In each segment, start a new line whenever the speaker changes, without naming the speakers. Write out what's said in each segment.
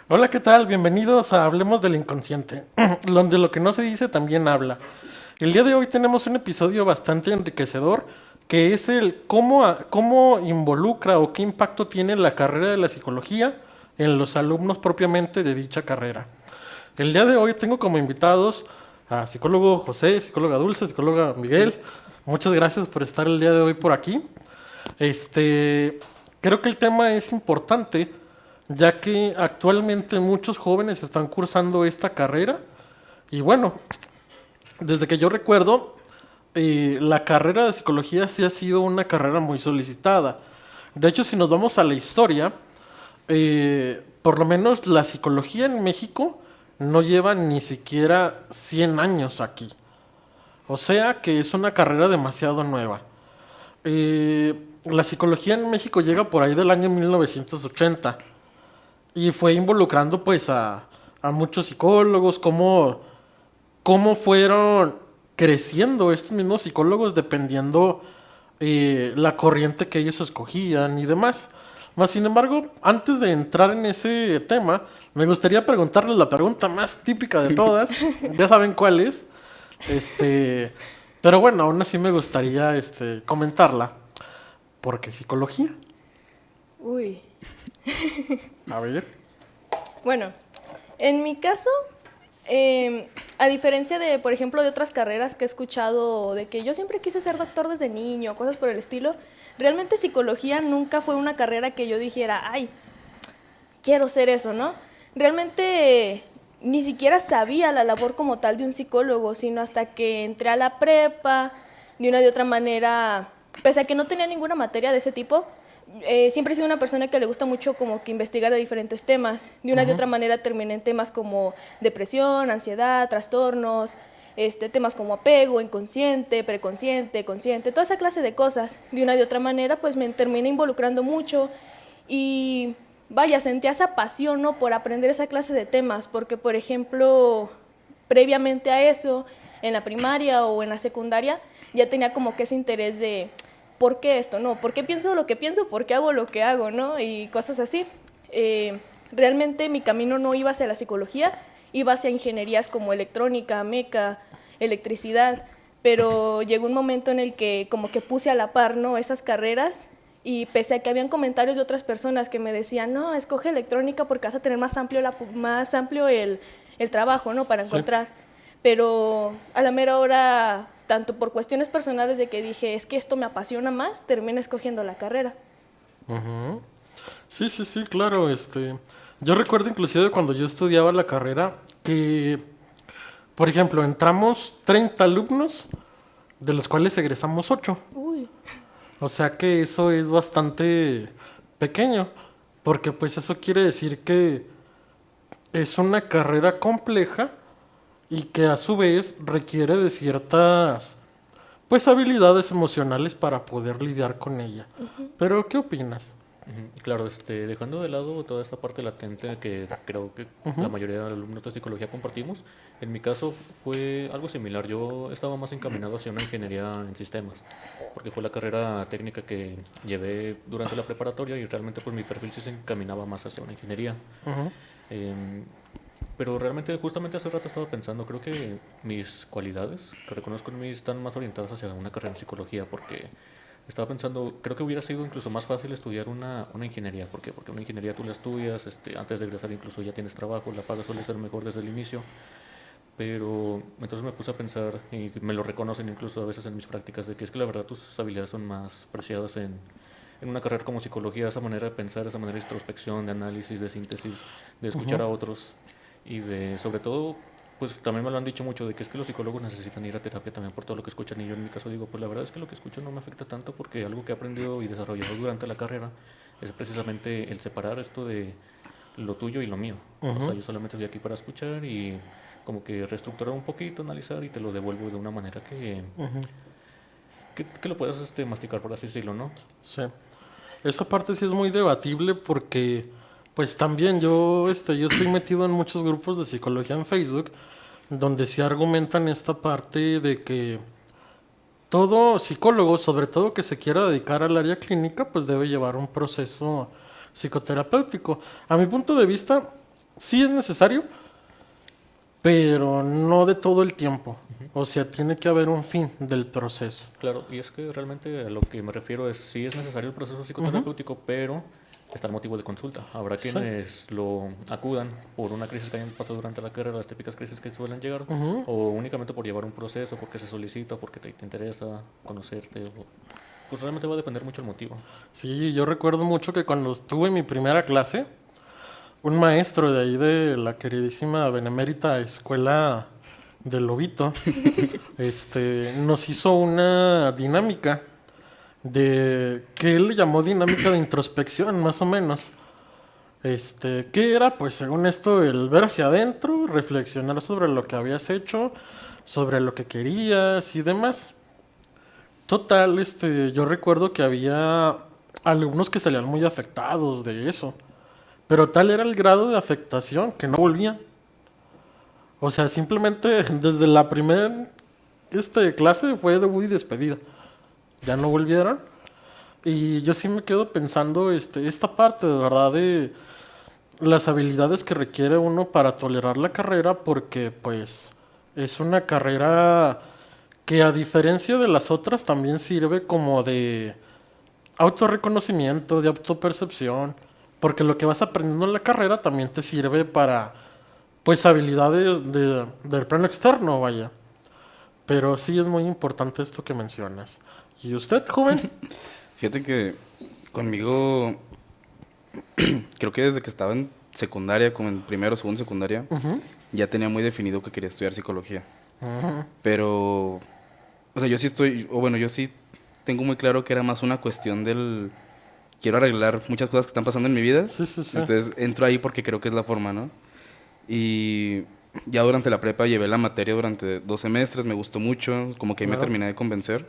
Hola, ¿qué tal? Bienvenidos a Hablemos del Inconsciente, donde lo que no se dice también habla. El día de hoy tenemos un episodio bastante enriquecedor, que es el cómo involucra o qué impacto tiene la carrera de la psicología en los alumnos propiamente de dicha carrera. El día de hoy tengo como invitados a psicólogo José, psicóloga Dulce, psicóloga Miguel. Muchas gracias por estar el día de hoy por aquí. Este, Creo que el tema es importante, ya que actualmente muchos jóvenes están cursando esta carrera. Y bueno, desde que yo recuerdo, la carrera de psicología sí ha sido una carrera muy solicitada. De hecho, si nos vamos a la historia, por lo menos la psicología en México no lleva ni siquiera 100 años aquí. O sea que es una carrera demasiado nueva. La psicología en México llega por ahí del año 1980 y fue involucrando pues a muchos psicólogos, cómo fueron creciendo estos mismos psicólogos dependiendo la corriente que ellos escogían y demás. Más sin embargo, antes de entrar en ese tema, me gustaría preguntarles la pregunta más típica de todas. Ya saben cuál es. Este, pero bueno, aún así me gustaría comentarla. ¿Por qué psicología?
Uy,
A ver.
bueno, en mi caso, a diferencia de, por ejemplo, de otras carreras que he escuchado de que yo siempre quise ser doctor desde niño, cosas por el estilo, realmente psicología nunca fue una carrera que yo dijera, ay, quiero ser eso, ¿no? Realmente ni siquiera sabía la labor como tal de un psicólogo, sino hasta que entré a la prepa, de una de otra manera, pese a que no tenía ninguna materia de ese tipo, siempre he sido una persona que le gusta mucho como que investigar de diferentes temas. De una de otra manera terminé en temas como depresión, ansiedad, trastornos, temas como apego, inconsciente, preconsciente, consciente, toda esa clase de cosas. De una de otra manera pues me terminé involucrando mucho y vaya, sentía esa pasión, ¿no?, por aprender esa clase de temas, porque por ejemplo, previamente a eso, en la primaria o en la secundaria, ya tenía como que ese interés de ¿por qué esto? ¿No? ¿Por qué pienso lo que pienso? ¿Por qué hago lo que hago? ¿No? Y cosas así. Realmente mi camino no iba hacia la psicología, iba hacia ingenierías como electrónica, meca, electricidad, pero llegó un momento en el que como que puse a la par, ¿no?, esas carreras, y pese a que habían comentarios de otras personas que me decían, no, escoge electrónica porque vas a tener más amplio el trabajo, ¿no?, para
Sí.
encontrar. Pero a la mera hora, tanto por cuestiones personales de que dije, es que esto me apasiona más, terminé escogiendo la carrera.
Ujú. Sí, sí, sí, claro. Yo recuerdo inclusive cuando yo estudiaba la carrera que, por ejemplo, entramos 30 alumnos, de los cuales egresamos 8.
Uy,
O sea que eso es bastante pequeño, porque pues eso quiere decir que es una carrera compleja y que a su vez requiere de ciertas pues habilidades emocionales para poder lidiar con ella. Pero ¿qué opinas?
Claro, dejando de lado toda esta parte latente que creo que la mayoría de alumnos de psicología compartimos, en mi caso fue algo similar. Yo estaba más encaminado hacia una ingeniería en sistemas, porque fue la carrera técnica que llevé durante la preparatoria y realmente pues mi perfil sí se encaminaba más hacia una ingeniería.
Ujú.
Em, pero realmente justamente hace rato estaba pensando, creo que mis cualidades que reconozco en mí están más orientadas hacia una carrera en psicología, porque estaba pensando, creo que hubiera sido incluso más fácil estudiar una ingeniería. ¿Por qué? Porque una ingeniería tú la estudias, antes de egresar incluso ya tienes trabajo, la paga suele ser mejor desde el inicio. Pero entonces me puse a pensar, y me lo reconocen incluso a veces en mis prácticas, de que es que la verdad tus habilidades son más preciadas en una carrera como psicología, esa manera de pensar, esa manera de introspección, de análisis, de síntesis, de escuchar a otros y de, sobre todo, pues también me lo han dicho mucho, de que es que los psicólogos necesitan ir a terapia también por todo lo que escuchan. Y yo en mi caso digo, pues la verdad es que lo que escucho no me afecta tanto, porque algo que he aprendido y desarrollado durante la carrera es precisamente el separar esto de lo tuyo y lo mío. O sea, yo solamente estoy aquí para escuchar y como que reestructurar un poquito, analizar y te lo devuelvo de una manera que lo puedas masticar, por así decirlo, ¿no?
Sí. Esa parte sí es muy debatible porque, pues también yo estoy metido en muchos grupos de psicología en Facebook, donde sí argumentan esta parte de que todo psicólogo, sobre todo que se quiera dedicar al área clínica, pues debe llevar un proceso psicoterapéutico. A mi punto de vista, sí es necesario, pero no de todo el tiempo. O sea, tiene que haber un fin del proceso.
Claro, y es que realmente a lo que me refiero es sí es necesario el proceso psicoterapéutico, pero está el motivo de consulta. Habrá quienes lo acudan por una crisis que hayan pasado durante la carrera, las típicas crisis que suelen llegar, o únicamente por llevar un proceso, porque se solicita, porque te interesa conocerte. Pues realmente va a depender mucho el motivo.
Sí, yo recuerdo mucho que cuando estuve en mi primera clase, un maestro de ahí de la queridísima Benemérita Escuela del Lobito, nos hizo una dinámica de que él le llamó dinámica de introspección, más o menos. ¿Qué era? Pues según esto, el ver hacia adentro, reflexionar sobre lo que habías hecho, sobre lo que querías y demás. Total, yo recuerdo que había alumnos que salían muy afectados de eso, pero tal era el grado de afectación que no volvían. O sea, simplemente desde la primera clase fue debut y despedida. Ya no volvieron. Y yo sí me quedo pensando esta parte de verdad de las habilidades que requiere uno para tolerar la carrera, porque pues es una carrera que a diferencia de las otras también sirve como de autorreconocimiento, de autopercepción, porque lo que vas aprendiendo en la carrera también te sirve para pues habilidades del plano externo, vaya. Pero sí es muy importante esto que mencionas. ¿Y usted, joven?
Fíjate que conmigo, creo que desde que estaba en secundaria, como en primero o segundo secundaria, ya tenía muy definido que quería estudiar psicología. Pero, o sea, yo sí tengo muy claro que era más una cuestión del... Quiero arreglar muchas cosas que están pasando en mi vida.
Sí, sí, sí.
Entonces entro ahí porque creo que es la forma, ¿no? Y ya durante la prepa llevé la materia durante 2 semestres, me gustó mucho, como que ahí me terminé de convencer.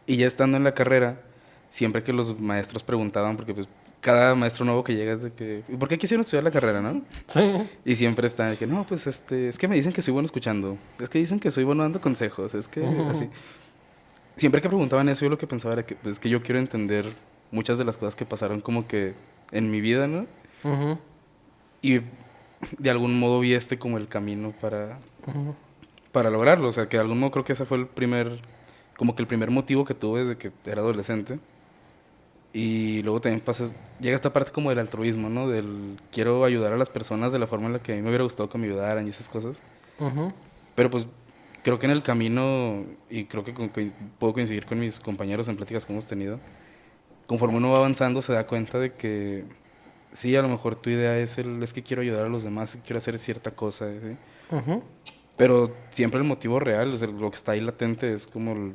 Y ya estando en la carrera, siempre que los maestros preguntaban, porque pues cada maestro nuevo que llega es de que, ¿y por qué quisieron estudiar la carrera, no?
Sí.
Y siempre está de que, no, pues es que me dicen que soy bueno escuchando, es que dicen que soy bueno dando consejos, es que así. Siempre que preguntaban eso, yo lo que pensaba era que, pues, que yo quiero entender muchas de las cosas que pasaron como que en mi vida, ¿no? Y de algún modo vi como el camino para lograrlo. O sea, que de algún modo creo que ese fue el primer motivo que tuve desde que era adolescente. Y luego también llega esta parte como del altruismo, ¿no? Del quiero ayudar a las personas de la forma en la que a mí me hubiera gustado que me ayudaran y esas cosas. Pero pues creo que en el camino, y creo que puedo coincidir con mis compañeros en pláticas que hemos tenido, conforme uno va avanzando se da cuenta de que sí, a lo mejor tu idea es que quiero ayudar a los demás, quiero hacer cierta cosa, ¿sí? Pero siempre el motivo real, o sea, lo que está ahí latente es como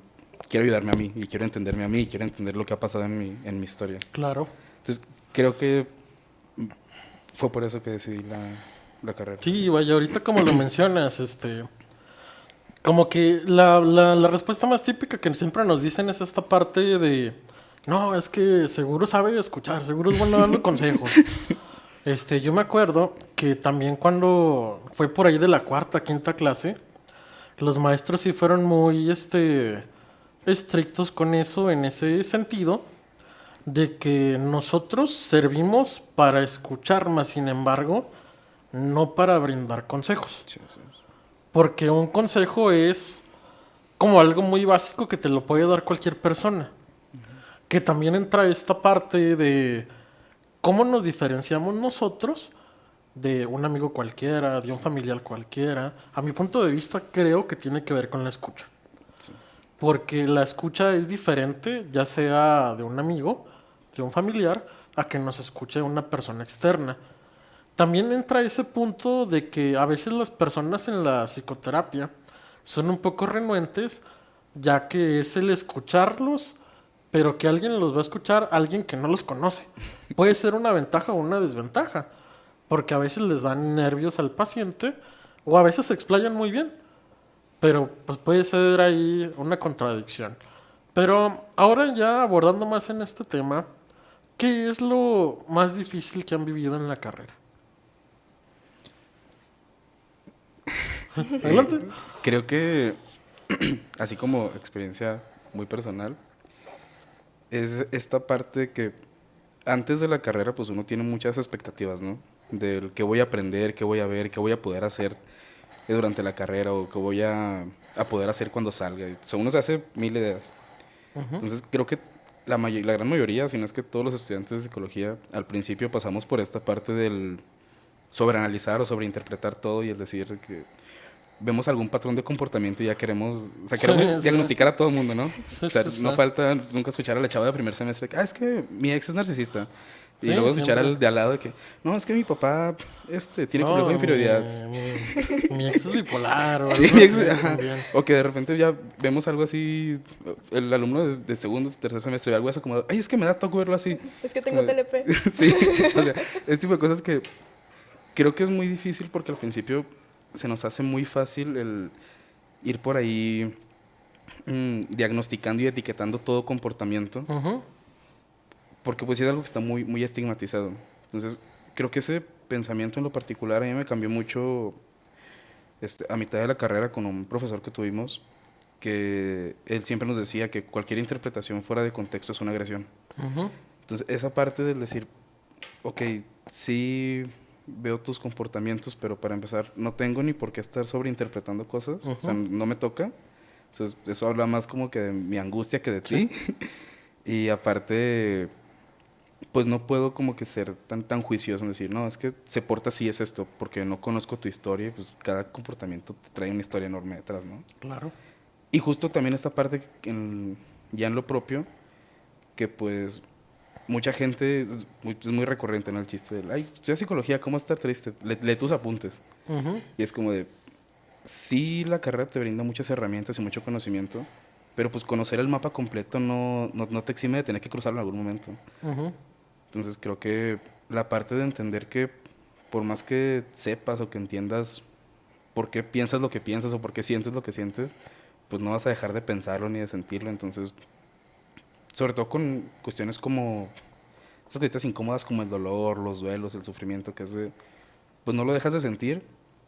quiero ayudarme a mí, y quiero entenderme a mí, y quiero entender lo que ha pasado en mi historia.
Claro.
Entonces, creo que fue por eso que decidí la carrera.
Sí, vaya, ahorita como lo mencionas, como que la respuesta más típica que siempre nos dicen es esta parte de, no, es que seguro sabe escuchar, seguro es bueno dando consejos. Yo me acuerdo que también cuando fue por ahí de la 4ª, 5ª clase, los maestros sí fueron muy, estrictos con eso, en ese sentido, de que nosotros servimos para escuchar, más sin embargo, no para brindar consejos.
Sí, sí, sí.
Porque un consejo es como algo muy básico que te lo puede dar cualquier persona. Que también entra esta parte de cómo nos diferenciamos nosotros de un amigo cualquiera, de un familiar cualquiera. A mi punto de vista creo que tiene que ver con la escucha.
Sí.
Porque la escucha es diferente, ya sea de un amigo, de un familiar, a que nos escuche una persona externa. También entra ese punto de que a veces las personas en la psicoterapia son un poco renuentes, ya que es el escucharlos, pero que alguien los va a escuchar, alguien que no los conoce. Puede ser una ventaja o una desventaja, porque a veces les dan nervios al paciente, o a veces se explayan muy bien, pero pues puede ser ahí una contradicción. Pero ahora ya abordando más en este tema, ¿qué es lo más difícil que han vivido en la carrera? Adelante.
Creo que, así como experiencia muy personal, es esta parte que antes de la carrera pues uno tiene muchas expectativas, ¿no? del qué voy a aprender, qué voy a ver, qué voy a poder hacer durante la carrera o qué voy a poder hacer cuando salga. O sea, uno se hace mil ideas. Entonces creo que la gran mayoría, si no es que todos los estudiantes de psicología, al principio pasamos por esta parte del sobreanalizar o sobreinterpretar todo y el decir que vemos algún patrón de comportamiento y ya queremos, o sea, queremos diagnosticar a todo el mundo, ¿no?
Sí,
O sea,
sí,
no
sí.
falta nunca escuchar a la chava de primer semestre que, es que mi ex es narcisista. Y
Sí,
luego escuchar
siempre.
al de al lado de que, no, es que mi papá tiene
No,
complejo de inferioridad.
Mi ex es bipolar o
Sí,
algo
mi ex,
así
ajá.
también.
O que de repente ya vemos algo así, el alumno de segundo, tercer semestre, algo así como, ay, es que me da toco verlo así.
Es que
Es
tengo
como de-
TLP.
Sí, o sea, este tipo de cosas que creo que es muy difícil porque al principio se nos hace muy fácil el ir por ahí diagnosticando y etiquetando todo comportamiento,
Ujú.
porque pues sí es algo que está muy, muy estigmatizado. Entonces, creo que ese pensamiento en lo particular a mí me cambió mucho a mitad de la carrera con un profesor que tuvimos, que él siempre nos decía que cualquier interpretación fuera de contexto es una agresión.
Ujú.
Entonces, esa parte del decir, ok, sí veo tus comportamientos, pero para empezar, no tengo ni por qué estar sobreinterpretando cosas, o sea, no me toca. Entonces, eso habla más como que de mi angustia que de ti. Y aparte, pues no puedo como que ser tan juicioso en decir, no, es que se porta así, es esto, porque no conozco tu historia y pues cada comportamiento te trae una historia enorme detrás, ¿no?
Claro.
Y justo también esta parte ya en lo propio, que pues mucha gente, es muy recurrente, ¿no? El chiste del, ay, estudia psicología, ¿cómo estar triste? Lee tus apuntes.
Ujú.
Y es como de, sí, la carrera te brinda muchas herramientas y mucho conocimiento, pero pues conocer el mapa completo no te exime de tener que cruzarlo en algún momento.
Ujú.
Entonces creo que la parte de entender que por más que sepas o que entiendas por qué piensas lo que piensas o por qué sientes lo que sientes, pues no vas a dejar de pensarlo ni de sentirlo. Entonces, sobre todo con cuestiones como estas cositas incómodas como el dolor, los duelos, el sufrimiento, que es de, pues no lo dejas de sentir,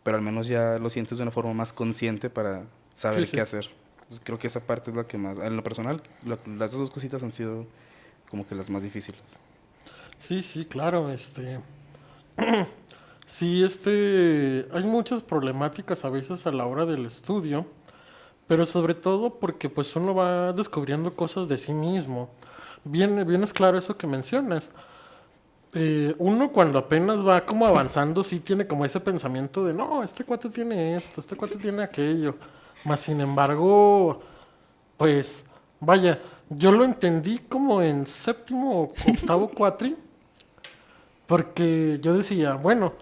pero al menos ya lo sientes de una forma más consciente para saber
Sí,
qué
sí.
hacer. Entonces, creo que esa parte es la que más, en lo personal, las dos cositas han sido como que las más difíciles.
Sí, sí, claro, sí, hay muchas problemáticas a veces a la hora del estudio, pero sobre todo porque pues uno va descubriendo cosas de sí mismo. Bien es claro eso que mencionas. Uno cuando apenas va como avanzando sí tiene como ese pensamiento de, no, este cuate tiene esto, este cuate tiene aquello. Más sin embargo, pues, vaya, yo lo entendí como en séptimo o octavo cuatri. Porque yo decía, bueno,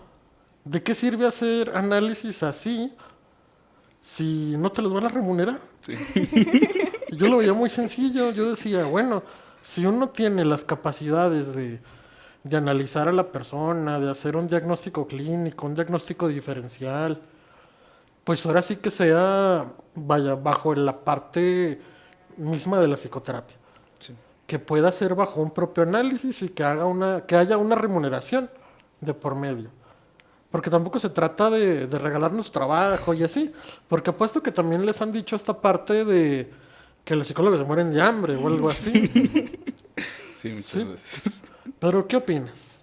¿de qué sirve hacer análisis así si no te los van a remunerar?
Sí.
Y yo lo veía muy sencillo. Yo decía, bueno, si uno tiene las capacidades de analizar a la persona, de hacer un diagnóstico clínico, un diagnóstico diferencial, pues ahora sí que sea, vaya, bajo la parte misma de la psicoterapia.
Sí.
Que pueda ser bajo un propio análisis y que haya una remuneración de por medio. Porque tampoco se trata de regalarnos trabajo y así. Porque apuesto que también les han dicho esta parte de que los psicólogos se mueren de hambre o algo así.
Sí, muchas
Sí.
veces.
Pero, ¿qué opinas?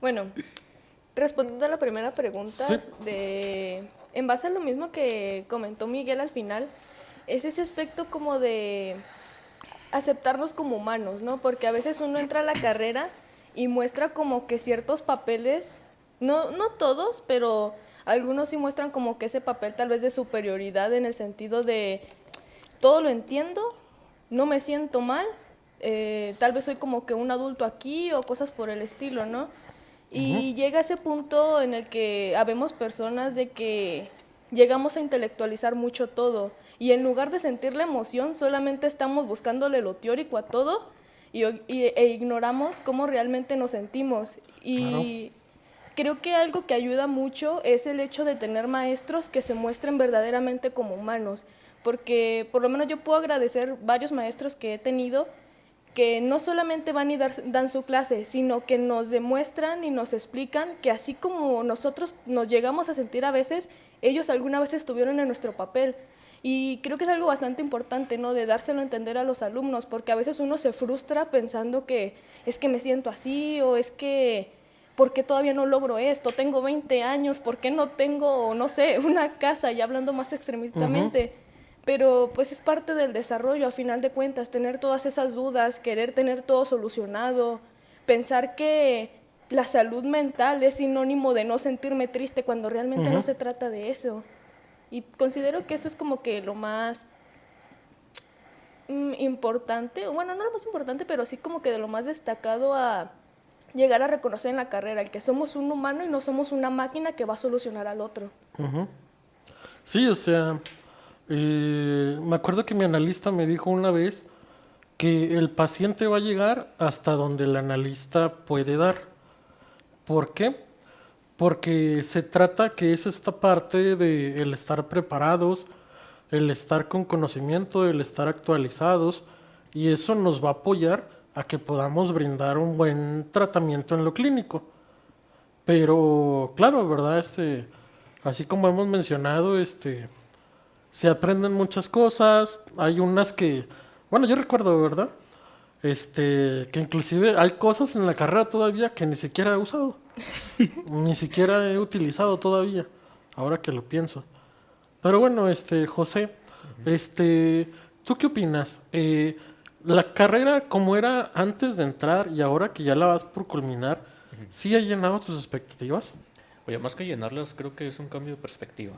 Bueno, respondiendo a la primera pregunta,
Sí.
en base a lo mismo que comentó Miguel al final, es ese aspecto como de aceptarnos como humanos, ¿no? Porque a veces uno entra a la carrera y muestra como que ciertos papeles, no todos, pero algunos sí muestran como que ese papel tal vez de superioridad en el sentido de todo lo entiendo, no me siento mal, tal vez soy como que un adulto aquí o cosas por el estilo, ¿no? Y llega ese punto en el que habemos personas de que llegamos a intelectualizar mucho todo y en lugar de sentir la emoción solamente estamos buscándole lo teórico a todo e ignoramos cómo realmente nos sentimos. Y creo que algo que ayuda mucho es el hecho de tener maestros que se muestren verdaderamente como humanos, porque por lo menos yo puedo agradecer varios maestros que he tenido que no solamente van y dan su clase, sino que nos demuestran y nos explican que así como nosotros nos llegamos a sentir a veces, ellos alguna vez estuvieron en nuestro papel. Y creo que es algo bastante importante, ¿no? De dárselo a entender a los alumnos, porque a veces uno se frustra pensando que es que me siento así o es que ¿por qué todavía no logro esto? Tengo 20 años, ¿por qué no tengo, no sé, una casa? Ya hablando más extremadamente. Pero pues es parte del desarrollo, a final de cuentas, tener todas esas dudas, querer tener todo solucionado, pensar que la salud mental es sinónimo de no sentirme triste cuando realmente no se trata de eso. Y considero que eso es como que lo más importante, bueno, no lo más importante, pero sí como que de lo más destacado a llegar a reconocer en la carrera, el que somos un humano y no somos una máquina que va a solucionar al otro.
Sí, o sea, me acuerdo que mi analista me dijo una vez que el paciente va a llegar hasta donde el analista puede dar. ¿Por qué? Porque se trata que es esta parte de el estar preparados, el estar con conocimiento, el estar actualizados, y eso nos va a apoyar a que podamos brindar un buen tratamiento en lo clínico. Pero claro, ¿verdad? Así como hemos mencionado, se aprenden muchas cosas, hay unas que, bueno, yo recuerdo, ¿verdad? Que inclusive hay cosas en la carrera todavía que ni siquiera he usado, ni siquiera he utilizado todavía, ahora que lo pienso. Pero bueno, José, ¿tú qué opinas? La carrera como era antes de entrar y ahora que ya la vas por culminar, ¿sí ha llenado tus expectativas?
Oye, más que llenarlas, creo que es un cambio de perspectiva.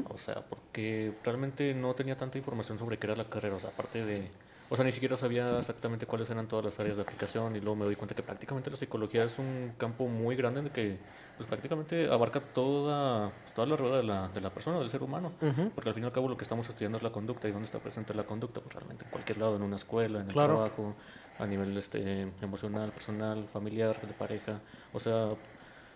O sea, porque realmente no tenía tanta información sobre qué era la carrera. O sea, aparte de... O sea, ni siquiera sabía exactamente cuáles eran todas las áreas de aplicación y luego me doy cuenta que prácticamente la psicología es un campo muy grande en el que pues, prácticamente abarca pues, toda la rueda de la persona, del ser humano. Porque al fin y al cabo lo que estamos estudiando es la conducta y dónde está presente la conducta, pues realmente en cualquier lado, en una escuela, en el
Claro.
trabajo, a nivel emocional, personal, familiar, de pareja. O sea,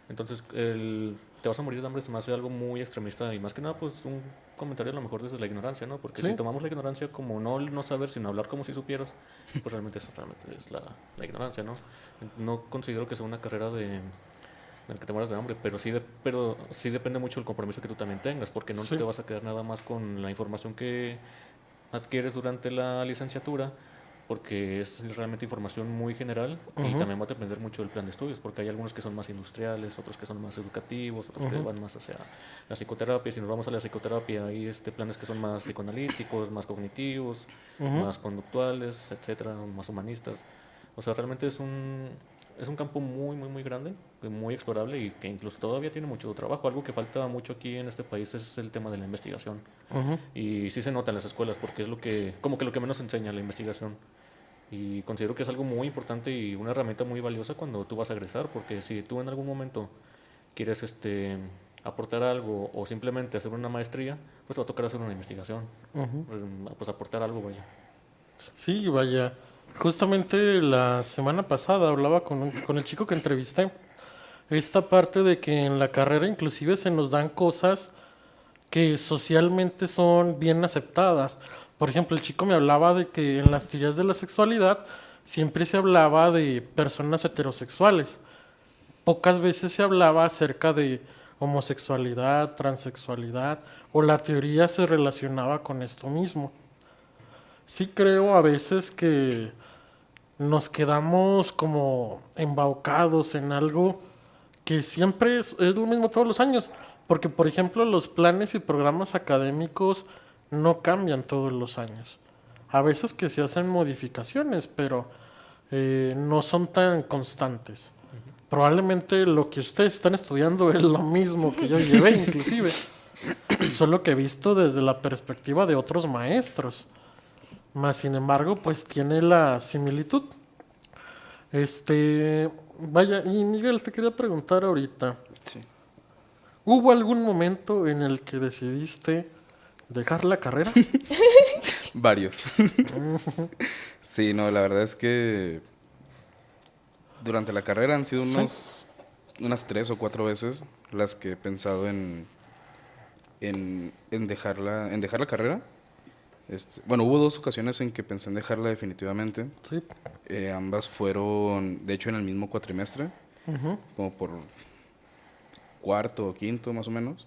entonces, te vas a morir de hambre se me hace algo muy extremista y más que nada, pues un comentario a lo mejor desde la ignorancia, ¿no? Porque
Sí.
si tomamos la ignorancia como no saber, sino hablar como si supieras, pues realmente es la ignorancia, ¿no? No considero que sea una carrera en la que te mueras de hambre, pero sí depende mucho del compromiso que tú también tengas, porque no
Sí.
te vas a quedar nada más con la información que adquieres durante la licenciatura, porque es realmente información muy general y también va a depender mucho del plan de estudios, porque hay algunos que son más industriales, otros que son más educativos, otros que van más hacia la psicoterapia. Si nos vamos a la psicoterapia, hay planes que son más psicoanalíticos, más cognitivos, más conductuales, etcétera, más humanistas. O sea, realmente es un campo muy, muy, muy grande, muy explorable y que incluso todavía tiene mucho trabajo. Algo que falta mucho aquí en este país es el tema de la investigación. Y sí se nota en las escuelas porque es como que lo que menos enseña la investigación. Y considero que es algo muy importante y una herramienta muy valiosa cuando tú vas a egresar, porque si tú en algún momento quieres aportar algo o simplemente hacer una maestría, pues te va a tocar hacer una investigación. Pues aportar algo, vaya.
Sí, vaya. Justamente la semana pasada hablaba con el chico que entrevisté. Esta parte de que en la carrera inclusive se nos dan cosas que socialmente son bien aceptadas. Por ejemplo, el chico me hablaba de que en las teorías de la sexualidad siempre se hablaba de personas heterosexuales. Pocas veces se hablaba acerca de homosexualidad, transexualidad, o la teoría se relacionaba con esto mismo. Sí creo a veces que nos quedamos como embaucados en algo que siempre es lo mismo todos los años, porque por ejemplo los planes y programas académicos no cambian todos los años. A veces que se hacen modificaciones, pero no son tan constantes. Probablemente lo que ustedes están estudiando es lo mismo que yo llevé, inclusive, solo que visto desde la perspectiva de otros maestros. Más sin embargo, pues tiene la similitud. Vaya, y Miguel, te quería preguntar ahorita,
Sí.
¿hubo algún momento en el que decidiste dejar la carrera?
Varios. Sí, no, la verdad es que durante la carrera han sido unas 3 o 4 veces las que he pensado en dejar la carrera. Bueno, hubo 2 ocasiones en que pensé en dejarla definitivamente.
Sí.
Ambas fueron, de hecho, en el mismo cuatrimestre, como por cuarto o quinto más o menos.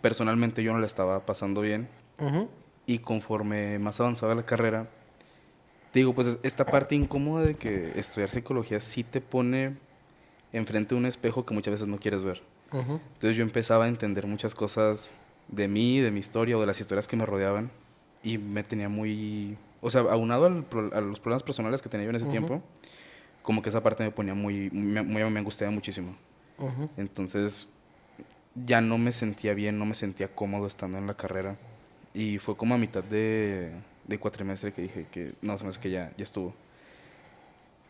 Personalmente yo no la estaba pasando bien y conforme más avanzaba la carrera, te digo, pues esta parte incómoda de que estudiar psicología sí te pone enfrente de un espejo que muchas veces no quieres ver.
Ujú.
Entonces yo empezaba a entender muchas cosas de mí, de mi historia o de las historias que me rodeaban y me tenía muy... O sea, aunado a los problemas personales que tenía yo en ese
Ujú.
tiempo, como que esa parte me ponía me angustiaba muchísimo.
Ujú.
Entonces ya no me sentía bien, no me sentía cómodo estando en la carrera. Y fue como a mitad de cuatrimestre que dije que no, se me hace que ya estuvo.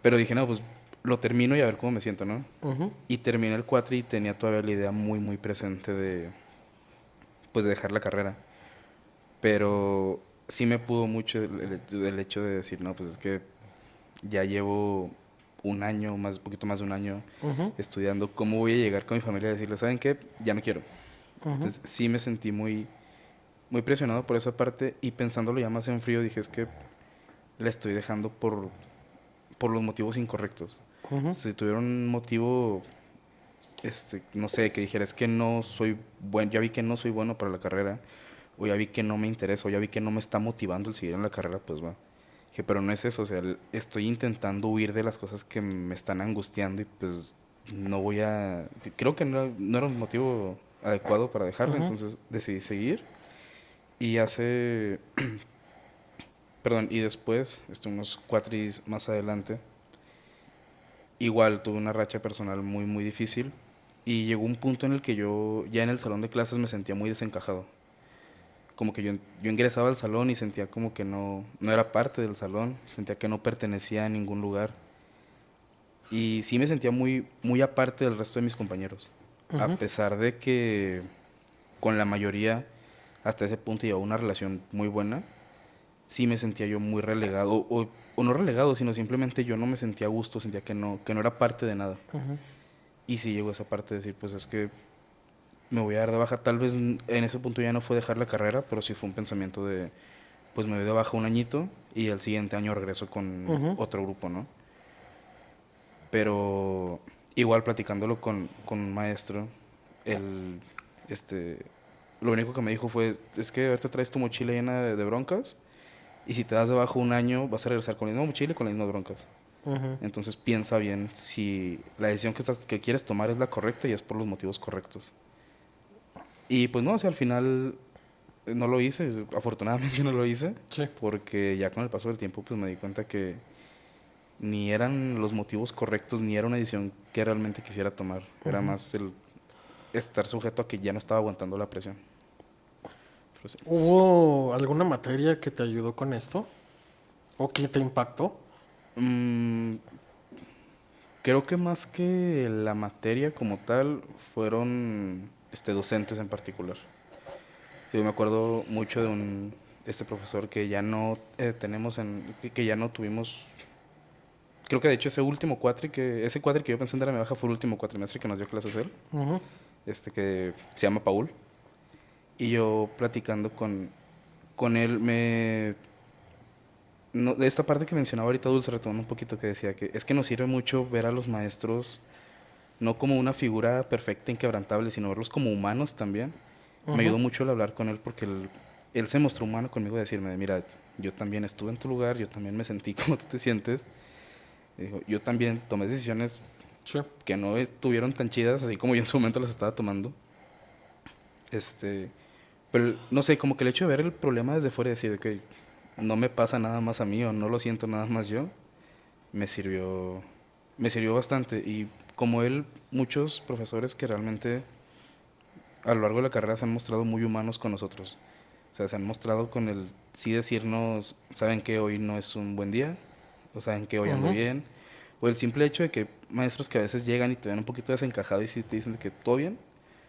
Pero dije, no, pues lo termino y a ver cómo me siento, ¿no?
Ujú.
Y terminé el cuatri y tenía todavía la idea muy presente pues, de dejar la carrera. Pero sí me pudo mucho el hecho de decir, no, pues es que ya llevo un año, poquito más de un año
Ujú.
estudiando. ¿Cómo voy a llegar con mi familia a decirles, ¿saben qué? Ya no quiero.
Ujú.
Entonces sí me sentí muy presionado por esa parte y pensándolo ya más en frío dije, es que la estoy dejando por los motivos incorrectos.
Ujú.
Si tuviera un motivo, no sé, que dijera, es que no soy bueno, ya vi que no soy bueno para la carrera, o ya vi que no me interesa, o ya vi que no me está motivando el seguir en la carrera, pues va. Dije, pero no es eso, o sea, estoy intentando huir de las cosas que me están angustiando y pues no voy a... Creo que no era un motivo adecuado para dejarlo,
Ujú.
entonces decidí seguir y perdón, y después, unos cuatris más adelante, igual tuve una racha personal muy difícil y llegó un punto en el que yo ya en el salón de clases me sentía muy desencajado. Como que yo ingresaba al salón y sentía como que no era parte del salón, sentía que no pertenecía a ningún lugar. Y sí me sentía muy aparte del resto de mis compañeros. A
Ujú.
pesar de que con la mayoría hasta ese punto llevaba una relación muy buena, sí me sentía yo muy relegado. O no relegado, sino simplemente yo no me sentía a gusto, sentía que no era parte de nada.
Ujú.
Y sí llegó esa parte de decir, pues es que me voy a dar de baja. Tal vez en ese punto ya no fue dejar la carrera, pero sí fue un pensamiento de, pues me doy de baja un añito y el siguiente año regreso con
Ujú.
otro grupo, ¿no? Pero igual platicándolo con un maestro, él, este, lo único que me dijo fue, es que ahorita traes tu mochila llena de broncas y si te das de baja un año vas a regresar con la misma mochila y con las mismas broncas.
Ujú.
Entonces piensa bien si la decisión que quieres tomar es la correcta y es por los motivos correctos. Y pues no, o sea, al final no lo hice, afortunadamente no lo hice,
Sí.
porque ya con el paso del tiempo pues me di cuenta que ni eran los motivos correctos, ni era una decisión que realmente quisiera tomar. Era
Ujú.
más el estar sujeto a que ya no estaba aguantando la presión. Pero sí.
¿Hubo alguna materia que te ayudó con esto? ¿O que te impactó?
Mm, creo que más que la materia como tal, fueron docentes en particular. Sí, me acuerdo mucho de este profesor que ya no tenemos que ya no tuvimos. Creo que de hecho ese cuatri que yo pensé en dar a mi baja fue el último cuatrimestre que nos dio clases él,
Ujú.
que se llama Paul. Y yo platicando con él, de esta parte que mencionaba ahorita Dulce, retomando un poquito, que decía que es que nos sirve mucho ver a los maestros no como una figura perfecta, inquebrantable, sino verlos como humanos también. Me
Ujú.
ayudó mucho el hablar con él porque él se mostró humano conmigo, decirme, mira, yo también estuve en tu lugar, yo también me sentí como tú te sientes. Y dijo, yo también tomé decisiones
Sí.
que no estuvieron tan chidas, así como yo en su momento las estaba tomando. Pero no sé, como que el hecho de ver el problema desde fuera y decir que no me pasa nada más a mí o no lo siento nada más yo, me sirvió bastante. Y como él, muchos profesores que realmente a lo largo de la carrera se han mostrado muy humanos con nosotros. O sea, se han mostrado con el sí decirnos, saben que hoy no es un buen día, o saben que hoy ando
Ujú.
bien. O el simple hecho de que maestros que a veces llegan y te ven un poquito desencajado y sí te dicen de que todo bien.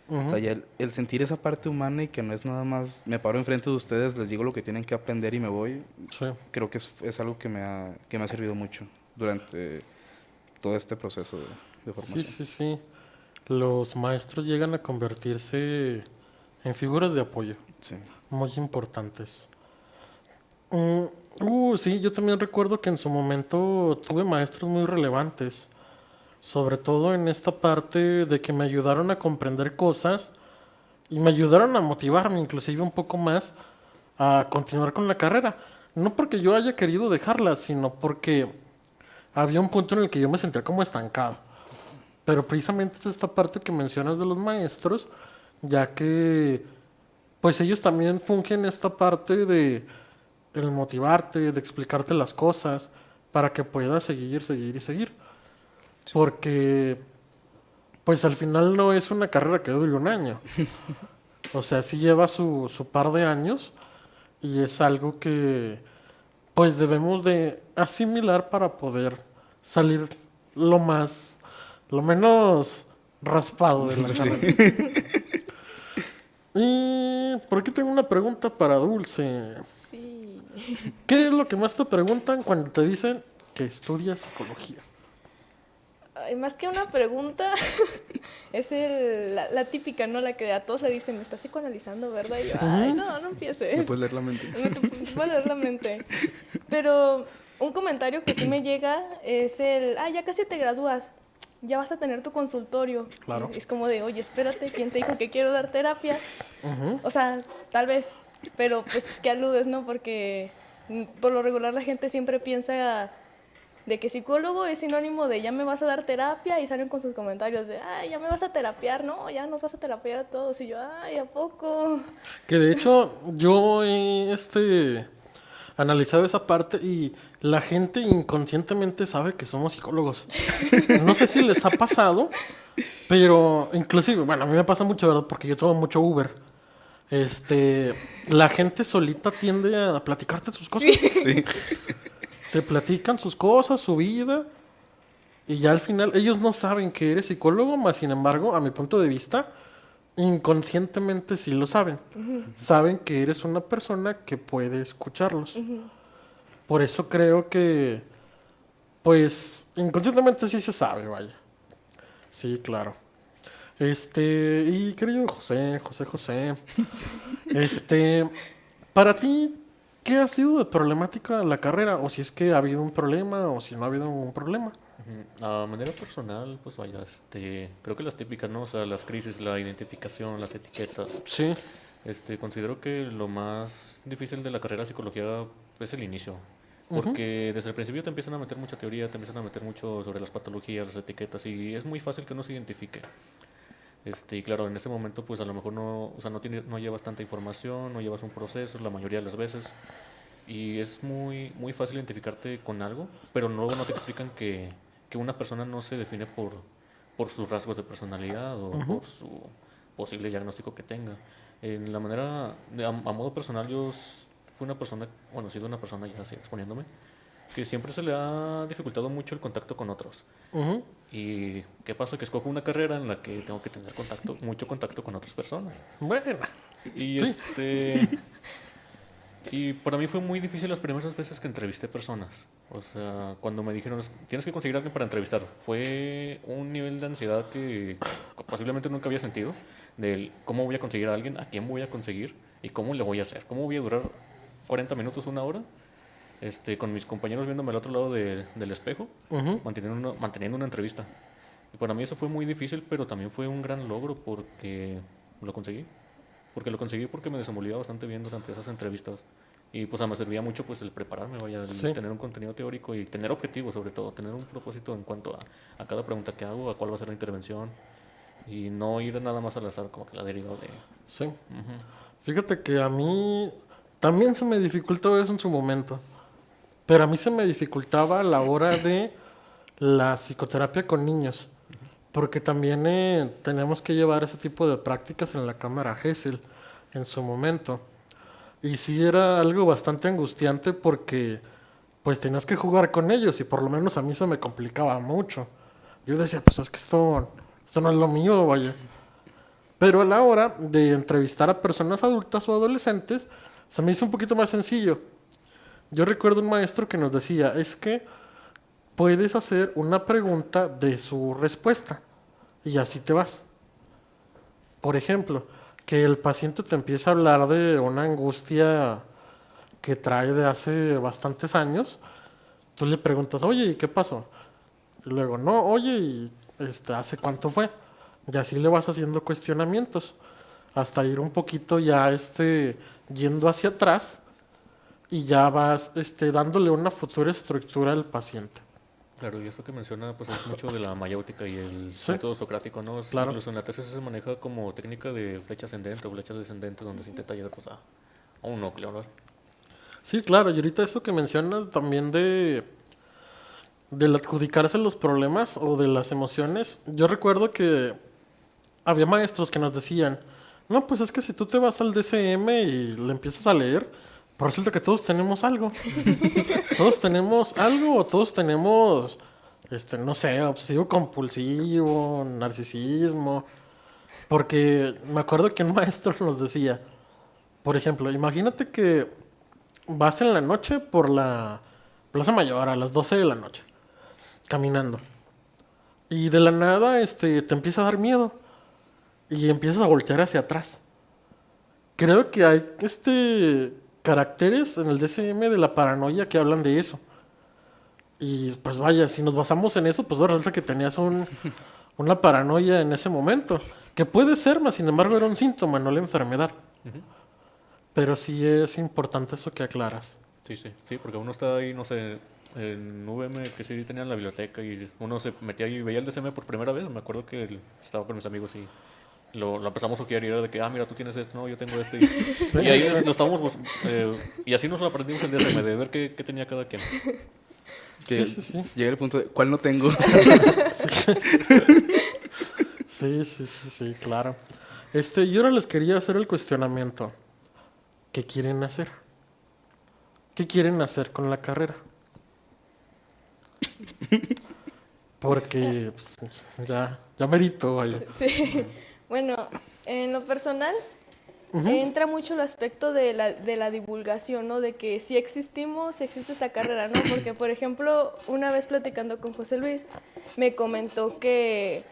O sea,
Ujú.
ya el sentir esa parte humana y que no es nada más, me paro enfrente de ustedes, les digo lo que tienen que aprender y me voy,
Sí.
creo que es algo que me ha servido mucho durante todo este proceso de
Sí,
formación.
sí, sí. Los maestros llegan a convertirse en figuras de apoyo
Sí.
muy importantes. Mm, sí, yo también recuerdo que en su momento tuve maestros muy relevantes, sobre todo en esta parte de que me ayudaron a comprender cosas y me ayudaron a motivarme inclusive un poco más a continuar con la carrera. No porque yo haya querido dejarla, sino porque había un punto en el que yo me sentía como estancado. Pero precisamente es esta parte que mencionas de los maestros, ya que pues ellos también fungen esta parte de el motivarte, de explicarte las cosas, para que puedas seguir, seguir y seguir. Porque pues al final no es una carrera que dure un año. O sea, sí lleva su par de años y es algo que pues debemos de asimilar para poder salir lo menos raspado de la
Sí.
carrera. Y por aquí tengo una pregunta para Dulce.
Sí.
¿Qué es lo que más te preguntan cuando te dicen que estudias psicología?
Ay, más que una pregunta, es la típica, ¿no? La que a todos le dicen, me estás psicoanalizando, ¿verdad? Y yo, ay, no
¿Me
empieces.
puedes leer la mente?
Voy a leer la mente. Pero un comentario que sí me llega es ya casi te gradúas, ya vas a tener tu consultorio.
Claro.
Es como de, oye, espérate, ¿quién te dijo que quiero dar terapia? O sea, tal vez, pero pues, ¿qué aludes, no? Porque por lo regular la gente siempre piensa de que psicólogo es sinónimo de ya me vas a dar terapia y salen con sus comentarios de, ay, ya me vas a terapiar, no, ya nos vas a terapiar a todos. Y yo, ay, ¿a poco?
Que de hecho yo he analizado esa parte y la gente inconscientemente sabe que somos psicólogos. No sé si les ha pasado, pero inclusive, bueno, a mí me pasa mucho, ¿verdad? Porque yo tomo mucho Uber. La gente solita tiende a platicarte sus cosas.
Sí.
Te platican sus cosas, su vida, y ya al final ellos no saben que eres psicólogo, más sin embargo, a mi punto de vista, inconscientemente sí lo saben. Saben que eres una persona que puede escucharlos. Por eso creo que, pues, inconscientemente sí se sabe, vaya. Sí, claro. Y querido José, para ti, ¿qué ha sido de problemática la carrera? O si es que ha habido un problema o si no ha habido un problema.
Ujú. A manera personal, pues vaya, creo que las típicas, ¿no? O sea, las crisis, la identificación, las etiquetas.
Sí,
Considero que lo más difícil de la carrera de psicología es el inicio. Porque desde el principio te empiezan a meter mucha teoría, te empiezan a meter mucho sobre las patologías, las etiquetas, y es muy fácil que uno se identifique. Y claro, en ese momento pues a lo mejor no, o sea, no llevas tanta información, no llevas un proceso la mayoría de las veces, y es muy fácil identificarte con algo, pero luego no te explican que una persona no se define por sus rasgos de personalidad o por su posible diagnóstico que tenga. En la manera, a modo personal, fui una persona, bueno, he sido una persona, ya así exponiéndome, que siempre se le ha dificultado mucho el contacto con otros.
ujú,
¿Y qué pasa? Que escojo una carrera en la que tengo que tener mucho contacto con otras personas.
bueno,
Y
Sí.
y para mí fue muy difícil las primeras veces que entrevisté personas. O sea, cuando me dijeron, tienes que conseguir a alguien para entrevistar, fue un nivel de ansiedad que posiblemente nunca había sentido, del cómo voy a conseguir a alguien, a quién voy a conseguir y cómo le voy a hacer. ¿Cómo voy a durar 40 minutos, una hora? Con mis compañeros viéndome al otro lado del espejo,
ujú,
manteniendo una entrevista. Y para mí eso fue muy difícil, pero también fue un gran logro porque lo conseguí. Porque me desenvolvía bastante bien durante esas entrevistas. Y pues me servía mucho pues el prepararme, vaya, el
Sí.
tener un contenido teórico y tener objetivos sobre todo, tener un propósito en cuanto a cada pregunta que hago, a cuál va a ser la intervención. Y no ir nada más al azar como que la deriva de...
sí.
Ujú.
Fíjate que a mí también se me dificultó eso en su momento. Pero a mí se me dificultaba a la hora de la psicoterapia con niños. Porque también tenemos que llevar ese tipo de prácticas en la cámara Gesell en su momento. Y sí era algo bastante angustiante porque pues tenías que jugar con ellos y por lo menos a mí se me complicaba mucho. Yo decía, pues es que esto no es lo mío, vaya. Pero a la hora de entrevistar a personas adultas o adolescentes, se me hizo un poquito más sencillo. Yo recuerdo un maestro que nos decía, es que puedes hacer una pregunta de su respuesta y así te vas. Por ejemplo, que el paciente te empiece a hablar de una angustia que trae de hace bastantes años, tú le preguntas, oye, ¿y qué pasó? Y luego, no, oye, ¿y hace cuánto fue? Y así le vas haciendo cuestionamientos hasta ir un poquito ya yendo hacia atrás y ya vas dándole una futura estructura al paciente.
Claro, y esto que menciona pues es mucho de la mayéutica y el
Sí.
método socrático, ¿no?
Claro.
Incluso en la tesis se maneja como técnica de flecha ascendente o flecha descendente donde se intenta llegar pues a un núcleo, ¿no?
Sí, claro, y ahorita eso que mencionas también del adjudicarse los problemas o de las emociones, yo recuerdo que había maestros que nos decían, no, pues es que si tú te vas al DCM y le empiezas a leer, pues resulta que todos tenemos algo. Todos tenemos algo o todos tenemos, no sé, obsesivo compulsivo, narcisismo. Porque me acuerdo que un maestro nos decía, por ejemplo, imagínate que vas en la noche por la Plaza Mayor a las 12 de la noche, caminando. Y de la nada, te empieza a dar miedo. Y empiezas a voltear hacia atrás. Creo que hay, caracteres en el DSM de la paranoia que hablan de eso. Y pues vaya, si nos basamos en eso, pues ahora resulta que tenías una paranoia en ese momento. Que puede ser, mas sin embargo era un síntoma, no la enfermedad.
Ujú.
Pero sí es importante eso que aclaras.
Sí, sí, sí, porque uno está ahí, no sé, en VM que sí tenía en la biblioteca y uno se metía ahí y veía el DCM por primera vez. Me acuerdo que estaba con mis amigos y lo empezamos a ojear y era de que, mira, tú tienes esto, no, yo tengo esto. Y ahí lo estábamos, y así nos lo aprendimos el DSM, de ver qué tenía cada quien.
Que
Sí.
llega el punto de, ¿cuál no tengo?
Sí, claro. Y ahora les quería hacer el cuestionamiento. ¿Qué quieren hacer? ¿Qué quieren hacer con la carrera? Porque pues, ya merito, vaya.
Sí. Bueno, en lo personal, entra mucho el aspecto de la divulgación, ¿no? De que si existimos, si existe esta carrera, ¿no? Porque, por ejemplo, una vez platicando con José Luis, me comentó que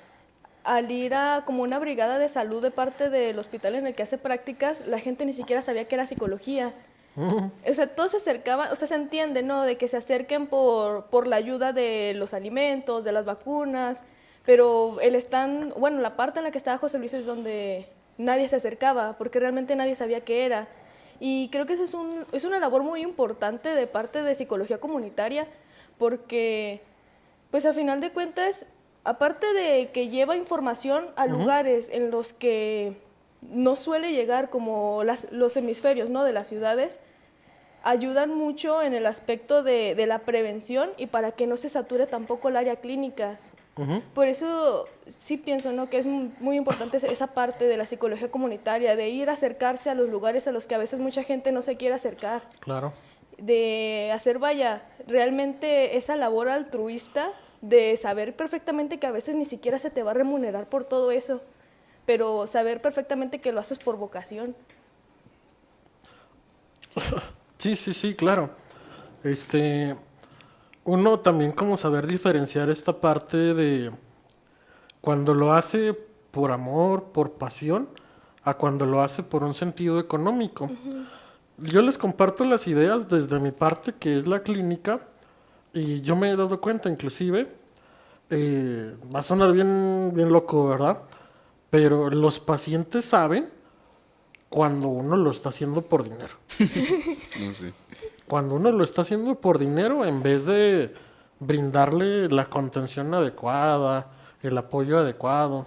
al ir a como una brigada de salud de parte del hospital en el que hace prácticas, la gente ni siquiera sabía que era psicología. O sea, todos se acercaban, o sea, se entiende, ¿no? De que se acerquen por la ayuda de los alimentos, de las vacunas, pero bueno, la parte en la que estaba José Luis es donde nadie se acercaba, porque realmente nadie sabía qué era. Y creo que eso es una labor muy importante de parte de psicología comunitaria, porque, pues a final de cuentas, aparte de que lleva información a lugares en los que no suele llegar, como los hemisferios, ¿no? De las ciudades, ayudan mucho en el aspecto de la prevención y para que no se sature tampoco el área clínica. Por eso sí pienso, ¿no? Que es muy importante esa parte de la psicología comunitaria, de ir a acercarse a los lugares a los que a veces mucha gente no se quiere acercar,
Claro.
de hacer, realmente esa labor altruista, de saber perfectamente que a veces ni siquiera se te va a remunerar por todo eso, pero saber perfectamente que lo haces por vocación.
Sí, claro. Uno también como saber diferenciar esta parte de cuando lo hace por amor, por pasión, a cuando lo hace por un sentido económico. Yo les comparto las ideas desde mi parte, que es la clínica, y yo me he dado cuenta inclusive, va a sonar bien loco, ¿verdad? Pero los pacientes saben cuando uno lo está haciendo por dinero.
No sé.
Cuando uno lo está haciendo por dinero, en vez de brindarle la contención adecuada, el apoyo adecuado,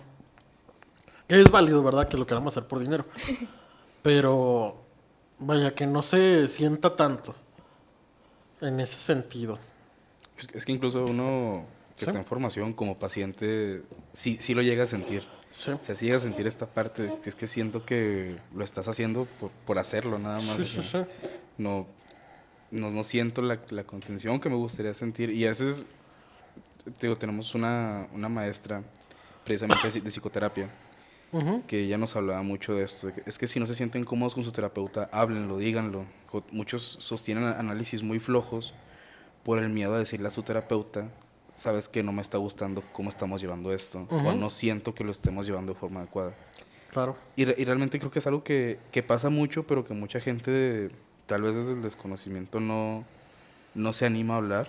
que es válido, ¿verdad? Que lo queramos hacer por dinero. Pero, vaya, que no se sienta tanto en ese sentido.
Es que incluso uno que
Sí.
está en formación como paciente, sí lo llega a sentir.
Sí.
O sea, sí llega a sentir esta parte, que es que siento que lo estás haciendo por hacerlo nada más.
Sí,
o
sí,
sea,
sí.
no siento la contención que me gustaría sentir. Y a veces, te digo, tenemos una maestra precisamente de psicoterapia,
Ujú.
que ella nos hablaba mucho de esto. Es que si no se sienten cómodos con su terapeuta, háblenlo, díganlo. Muchos sostienen análisis muy flojos por el miedo a decirle a su terapeuta, sabes que no me está gustando cómo estamos llevando esto, o
Ujú.
no siento que lo estemos llevando de forma adecuada.
Claro.
Y realmente creo que es algo que pasa mucho, pero que mucha gente, tal vez desde el desconocimiento, no se anima a hablar.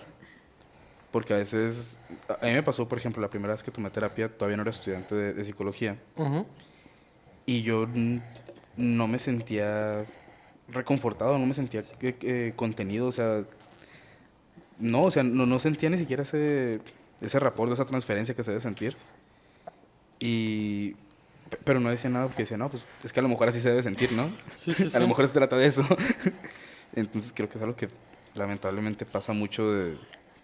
Porque a veces, a mí me pasó, por ejemplo, la primera vez que tomé terapia, todavía no era estudiante de psicología,
Ujú.
y yo no me sentía reconfortado, no me sentía contenido, o sea, no, o sea, no sentía ni siquiera ese rapport, esa transferencia que se debe sentir. Pero no decía nada porque decía, no, pues es que a lo mejor así se debe sentir, ¿no?
Sí, sí,
A lo
sí.
mejor se trata de eso. Entonces creo que es algo que lamentablemente pasa mucho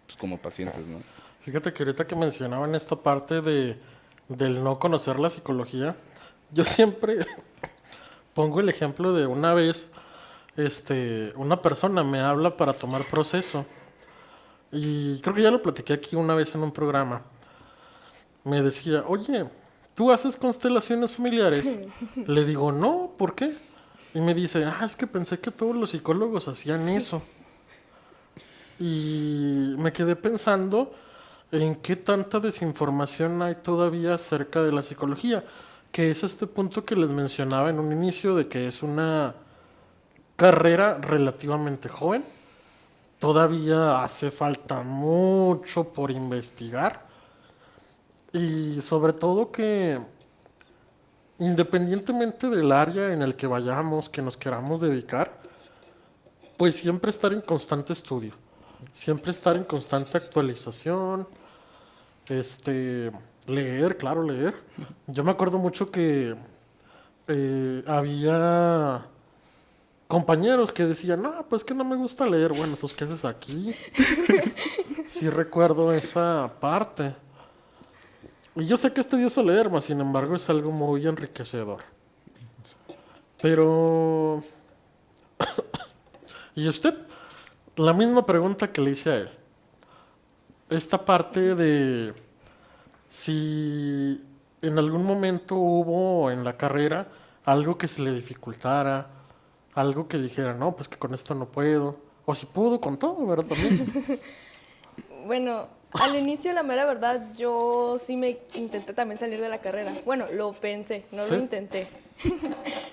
pues, como pacientes, ¿no?
Fíjate que ahorita que mencionaban esta parte del no conocer la psicología, yo siempre pongo el ejemplo de una vez, una persona me habla para tomar proceso. Y creo que ya lo platiqué aquí una vez en un programa. Me decía, oye, ¿tú haces constelaciones familiares? Le digo, no, ¿por qué? Y me dice, es que pensé que todos los psicólogos hacían eso. Y me quedé pensando en qué tanta desinformación hay todavía acerca de la psicología, que es este punto que les mencionaba en un inicio de que es una carrera relativamente joven. Todavía hace falta mucho por investigar y sobre todo que independientemente del área en el que vayamos, que nos queramos dedicar, pues siempre estar en constante estudio, siempre estar en constante actualización, leer, claro, leer. Yo me acuerdo mucho que había compañeros que decían, no, pues que no me gusta leer. Bueno, pues ¿qué haces aquí? Sí recuerdo esa parte. Y yo sé que es tedioso leer, mas sin embargo es algo muy enriquecedor. Pero... ¿Y usted? La misma pregunta que le hice a él. Esta parte de si en algún momento hubo en la carrera algo que se le dificultara, algo que dijera, no, pues que con esto no puedo. O si pudo con todo, ¿verdad? También.
Bueno, al inicio, la mera verdad, yo sí me intenté también salir de la carrera. Bueno, lo pensé, no
¿Sí?
lo intenté.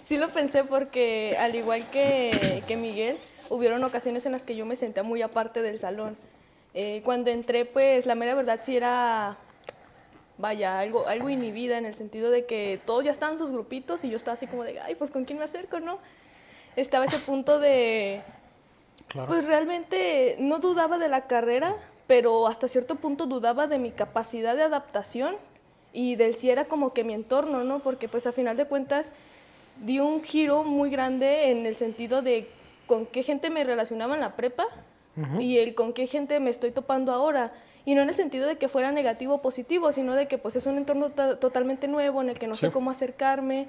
Sí lo pensé porque, al igual que Miguel, hubieron ocasiones en las que yo me sentía muy aparte del salón. Cuando entré, pues la mera verdad sí era, vaya, algo inhibida en el sentido de que todos ya estaban en sus grupitos y yo estaba así como de, ay, pues ¿con quién me acerco, no? Estaba ese punto de,
Claro.
pues realmente no dudaba de la carrera, pero hasta cierto punto dudaba de mi capacidad de adaptación y del si era como que mi entorno, ¿no? Porque pues a final de cuentas di un giro muy grande en el sentido de con qué gente me relacionaba en la prepa y el con qué gente me estoy topando ahora. Y no en el sentido de que fuera negativo o positivo, sino de que pues es un entorno totalmente nuevo en el que no sé
Sí.
cómo acercarme,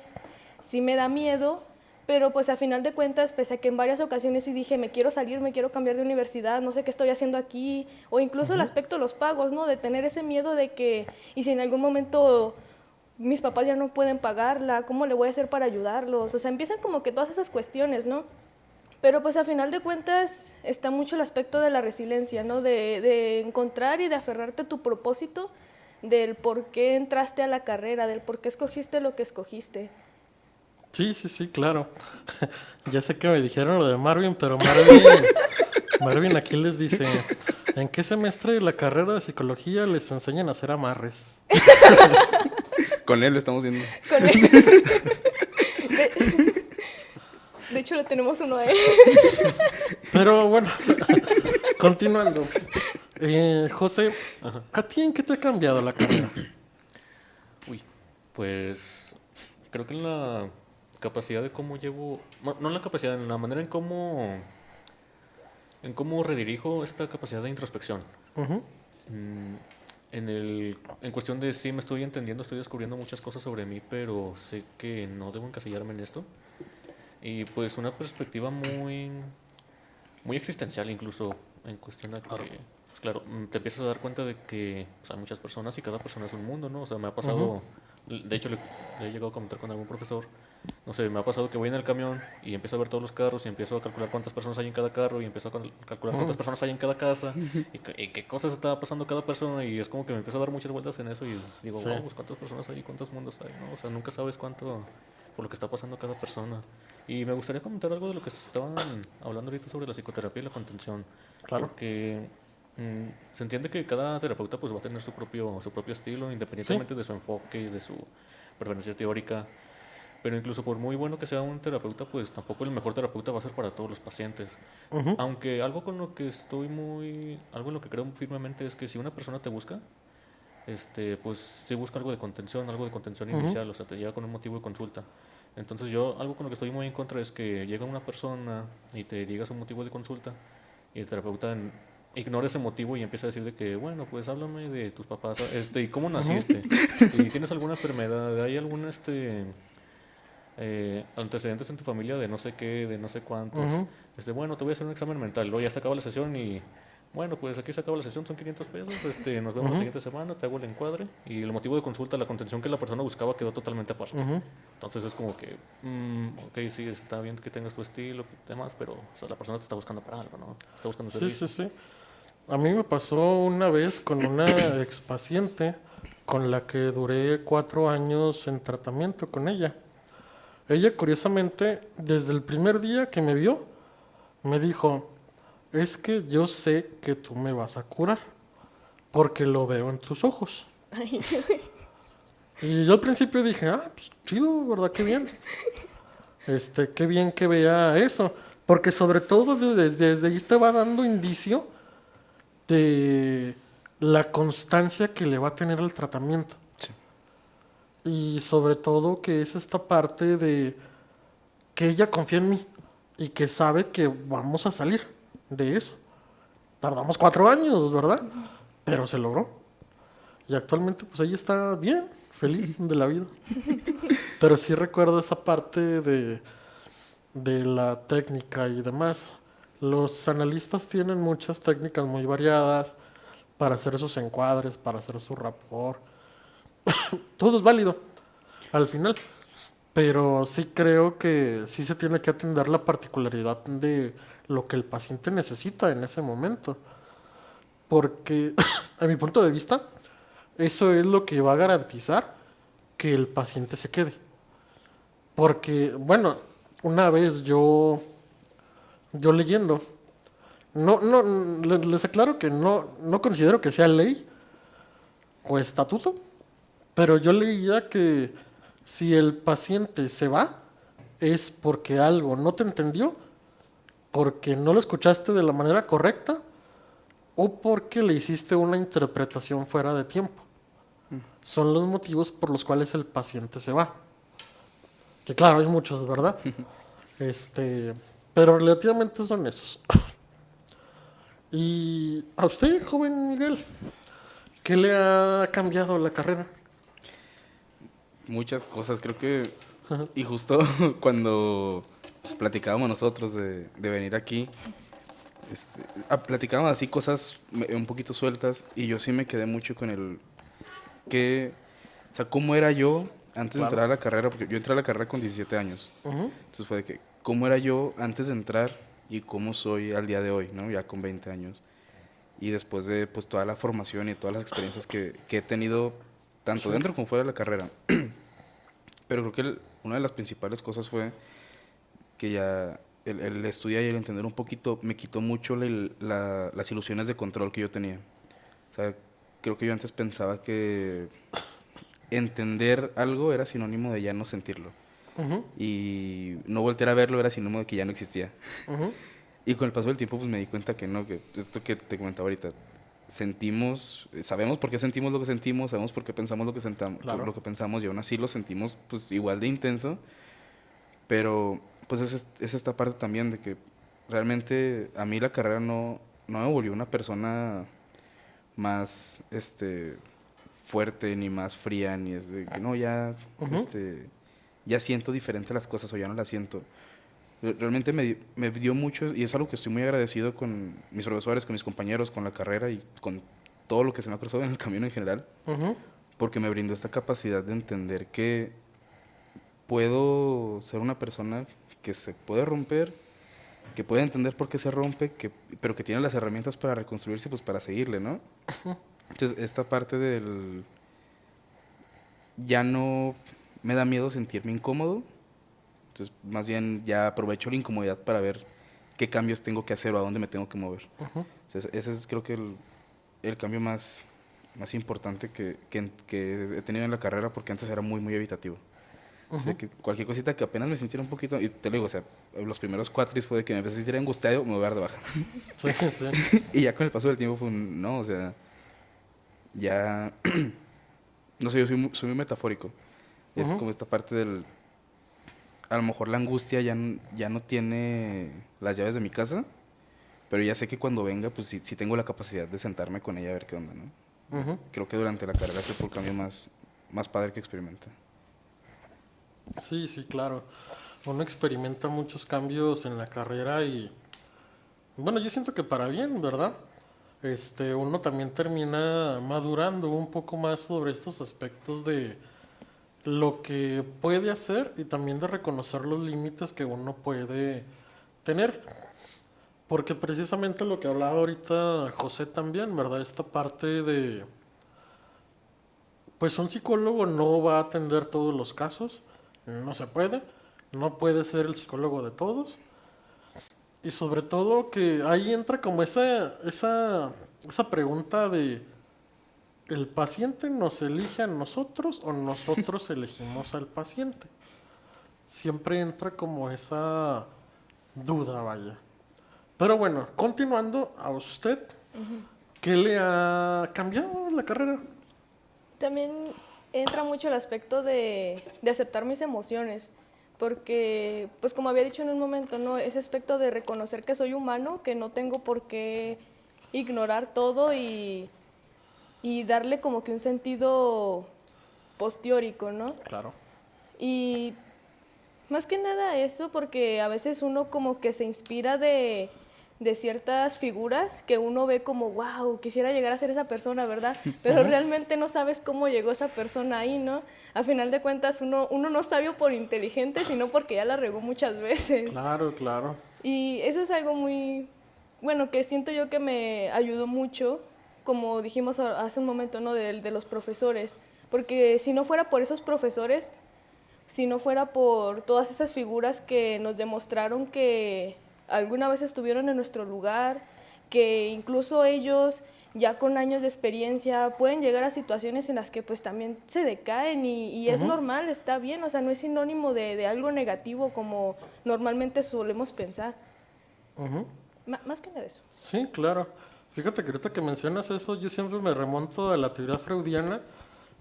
sí me da miedo, pero pues a final de cuentas, pese a que en varias ocasiones sí dije, me quiero salir, me quiero cambiar de universidad, no sé qué estoy haciendo aquí, o incluso el aspecto de los pagos, ¿no? De tener ese miedo de que, y si en algún momento mis papás ya no pueden pagarla, ¿cómo le voy a hacer para ayudarlos? O sea, empiezan como que todas esas cuestiones, ¿no? Pero pues a final de cuentas está mucho el aspecto de la resiliencia, ¿no? De encontrar y de aferrarte a tu propósito, del por qué entraste a la carrera, del por qué escogiste lo que escogiste.
Sí, sí, sí, claro. Ya sé que me dijeron lo de Marvin, pero Marvin aquí les dice, ¿en qué semestre de la carrera de psicología les enseñan a hacer amarres?
Con él lo estamos viendo.
Con de hecho, le tenemos uno a él.
Pero bueno, continuando. José, ¿a ti en qué te ha cambiado la carrera?
Uy, pues creo que en la capacidad de cómo llevo, no en la capacidad, en la manera en cómo redirijo esta capacidad de introspección.
Ujú.
En cuestión de sí me estoy entendiendo, estoy descubriendo muchas cosas sobre mí, pero sé que no debo encasillarme en esto. Y pues una perspectiva muy existencial incluso en cuestión de que, pues claro, te empiezas a dar cuenta de que pues, hay muchas personas y cada persona es un mundo, ¿no? O sea, me ha pasado, de hecho le he llegado a comentar con algún profesor, no sé, me ha pasado que voy en el camión y empiezo a ver todos los carros y empiezo a calcular cuántas personas hay en cada carro y empiezo a calcular cuántas personas hay en cada casa y qué cosas está pasando cada persona y es como que me empiezo a dar muchas vueltas en eso y digo,
Sí.
wow, pues cuántas personas hay y cuántos mundos hay, ¿no? O sea, nunca sabes cuánto por lo que está pasando cada persona. Y me gustaría comentar algo de lo que estaban hablando ahorita sobre la psicoterapia y la contención.
Claro.
Porque se entiende que cada terapeuta pues va a tener su propio estilo, independientemente de su enfoque y de su preferencia teórica. Pero incluso por muy bueno que sea un terapeuta, pues tampoco el mejor terapeuta va a ser para todos los pacientes. Aunque algo con lo que algo en lo que creo firmemente es que si una persona te busca, pues sí busca algo de contención inicial, o sea, te llega con un motivo de consulta. Entonces yo, algo con lo que estoy muy en contra es que llega una persona y te diga su motivo de consulta y el terapeuta ignora ese motivo y empieza a decir de que, bueno, pues háblame de tus papás, y cómo naciste, y tienes alguna enfermedad, hay algún, antecedentes en tu familia de no sé qué, de no sé cuántos. Bueno, te voy a hacer un examen mental. Luego ya se acaba la sesión y, bueno, pues aquí se acaba la sesión, son 500 pesos. Nos vemos la siguiente semana, te hago el encuadre. Y el motivo de consulta, la contención que la persona buscaba quedó totalmente aparte. Entonces es como que, ok, sí, está bien que tengas tu estilo y demás, pero o sea, la persona te está buscando para algo, ¿no? Está buscando
Sí,
servicio.
sí, sí. A mí me pasó una vez con una expaciente con la que duré 4 años en tratamiento con ella. Ella, curiosamente, desde el primer día que me vio, me dijo, es que yo sé que tú me vas a curar, porque lo veo en tus ojos.
Ay,
Y yo al principio dije, pues chido, ¿verdad? Qué bien. Qué bien que vea eso. Porque sobre todo desde ahí te va dando indicio de la constancia que le va a tener el tratamiento.
Sí.
Y sobre todo que es esta parte de que ella confía en mí y que sabe que vamos a salir de eso. Tardamos 4 años, ¿verdad? Pero se logró. Y actualmente pues ella está bien, feliz de la vida. Pero sí recuerdo esa parte de la técnica y demás. Los analistas tienen muchas técnicas muy variadas para hacer sus encuadres, para hacer su rapport. Todo es válido al final. Pero sí creo que sí se tiene que atender la particularidad de lo que el paciente necesita en ese momento. Porque, a mi punto de vista, eso es lo que va a garantizar que el paciente se quede. Porque, bueno, una vez yo leyendo, les aclaro que no considero que sea ley o estatuto, pero yo leía que si el paciente se va es porque algo no te entendió, porque no lo escuchaste de la manera correcta o porque le hiciste una interpretación fuera de tiempo. Son los motivos por los cuales el paciente se va. Que claro, hay muchos, ¿verdad? Pero relativamente son esos. Y a usted, joven Miguel, ¿qué le ha cambiado la carrera?
Muchas cosas, creo que... Y justo cuando platicábamos nosotros de venir aquí, platicábamos así cosas un poquito sueltas y yo sí me quedé mucho con el... o sea, ¿cómo era yo antes de entrar a la carrera? Porque yo entré a la carrera con 17 años. Entonces fue de que, ¿cómo era yo antes de entrar y cómo soy al día de hoy, ¿no? Ya con 20 años. Y después de pues, toda la formación y todas las experiencias que he tenido, tanto dentro como fuera de la carrera. Pero creo que una de las principales cosas fue que ya el estudiar y el entender un poquito me quitó mucho las ilusiones de control que yo tenía. O sea, creo que yo antes pensaba que entender algo era sinónimo de ya no sentirlo. Y no voltear a verlo era sinónimo de que ya no existía. Y con el paso del tiempo pues me di cuenta que no, que esto que te comentaba ahorita, sabemos por qué sentimos lo que sentimos, sabemos por qué pensamos lo que
Claro.
lo que pensamos y aún así lo sentimos pues igual de intenso, pero pues es esta parte también de que realmente a mí la carrera no me volvió una persona más fuerte ni más fría, ni es de que no, ya ya siento diferente las cosas o ya no las siento. Realmente me dio mucho y es algo que estoy muy agradecido con mis profesores, con mis compañeros, con la carrera y con todo lo que se me ha cruzado en el camino en general, porque me brindó esta capacidad de entender que puedo ser una persona que se puede romper, que puede entender por qué se rompe, pero que tiene las herramientas para reconstruirse, pues para seguirle, ¿no? Entonces, esta parte del... Ya no me da miedo sentirme incómodo. Entonces, más bien ya aprovecho la incomodidad para ver qué cambios tengo que hacer o a dónde me tengo que mover. Entonces, ese es creo que el cambio más importante que he tenido en la carrera, porque antes era muy, muy evitativo. O sea, que cualquier cosita que apenas me sintiera un poquito, y te lo digo, o sea, los primeros cuatris fue de que me empecé a sentir angustiado, me voy a dar de baja.
Sí, sí.
Y ya con el paso del tiempo fue un, no, o sea, ya, no sé, yo soy muy metafórico. Es como esta parte del, a lo mejor la angustia ya no tiene las llaves de mi casa, pero ya sé que cuando venga, pues sí tengo la capacidad de sentarme con ella a ver qué onda, ¿no?
Ujú.
Creo que durante la carrera ese fue el cambio más padre que experimenté.
Sí, sí, claro. Uno experimenta muchos cambios en la carrera y, bueno, yo siento que para bien, ¿verdad? Uno también termina madurando un poco más sobre estos aspectos de lo que puede hacer y también de reconocer los límites que uno puede tener. Porque precisamente lo que hablaba ahorita José también, ¿verdad? Esta parte de, pues un psicólogo no va a atender todos los casos, no se puede, no puede ser el psicólogo de todos. Y sobre todo que ahí entra como esa pregunta de, ¿el paciente nos elige a nosotros o nosotros elegimos al paciente? Siempre entra como esa duda, vaya. Pero bueno, continuando a usted, ¿qué le ha cambiado la carrera?
También entra mucho el aspecto de aceptar mis emociones, porque, pues como había dicho en un momento, ¿no? Ese aspecto de reconocer que soy humano, que no tengo por qué ignorar todo y darle como que un sentido posteórico, ¿no?
Claro.
Y más que nada eso, porque a veces uno como que se inspira de ciertas figuras que uno ve como, wow, quisiera llegar a ser esa persona, ¿verdad? Pero realmente no sabes cómo llegó esa persona ahí, ¿no? A final de cuentas, uno no sabe por inteligente, sino porque ya la regó muchas veces.
Claro, claro.
Y eso es algo muy, bueno, que siento yo que me ayudó mucho, como dijimos hace un momento, ¿no? De los profesores. Porque si no fuera por esos profesores, si no fuera por todas esas figuras que nos demostraron que alguna vez estuvieron en nuestro lugar, que incluso ellos ya con años de experiencia pueden llegar a situaciones en las que pues también se decaen y es normal, está bien, o sea, no es sinónimo de algo negativo como normalmente solemos pensar.
Ujú.
Más que nada eso.
Sí, claro. Fíjate que ahorita que mencionas eso, yo siempre me remonto a la teoría freudiana,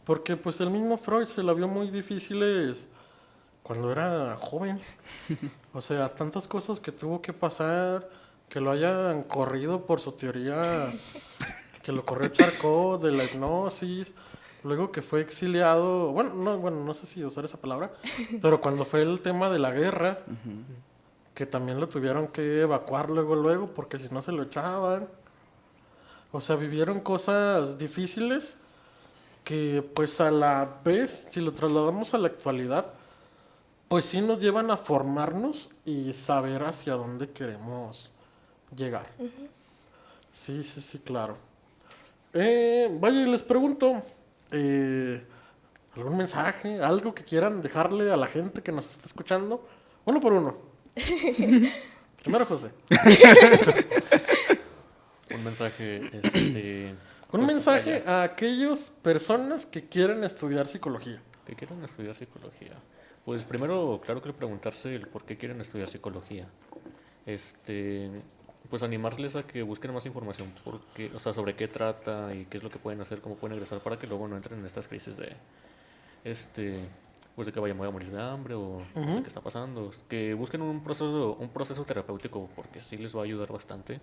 porque pues el mismo Freud se la vio muy difíciles cuando era joven. O sea, tantas cosas que tuvo que pasar, que lo hayan corrido por su teoría, que lo corrió Charcot de la hipnosis, luego que fue exiliado, bueno, no sé si usar esa palabra, pero cuando fue el tema de la guerra, que también lo tuvieron que evacuar luego, porque si no se lo echaban. O sea, vivieron cosas difíciles que pues a la vez, si lo trasladamos a la actualidad, pues sí nos llevan a formarnos y saber hacia dónde queremos llegar. Sí, sí, sí, claro. Vaya, y les pregunto, ¿algún mensaje, algo que quieran dejarle a la gente que nos está escuchando? Uno por uno. Primero, José.
Un mensaje,
Un
pues,
mensaje
vaya,
a aquellas personas que quieren estudiar psicología.
que quieren estudiar psicología. Pues primero, claro que preguntarse el por qué quieren estudiar psicología. Pues animarles a que busquen más información porque, o sea, sobre qué trata y qué es lo que pueden hacer, cómo pueden egresar para que luego no entren en estas crisis de, pues de que vaya, me voy a morir de hambre o no sé qué está pasando. Que busquen un proceso terapéutico porque sí les va a ayudar bastante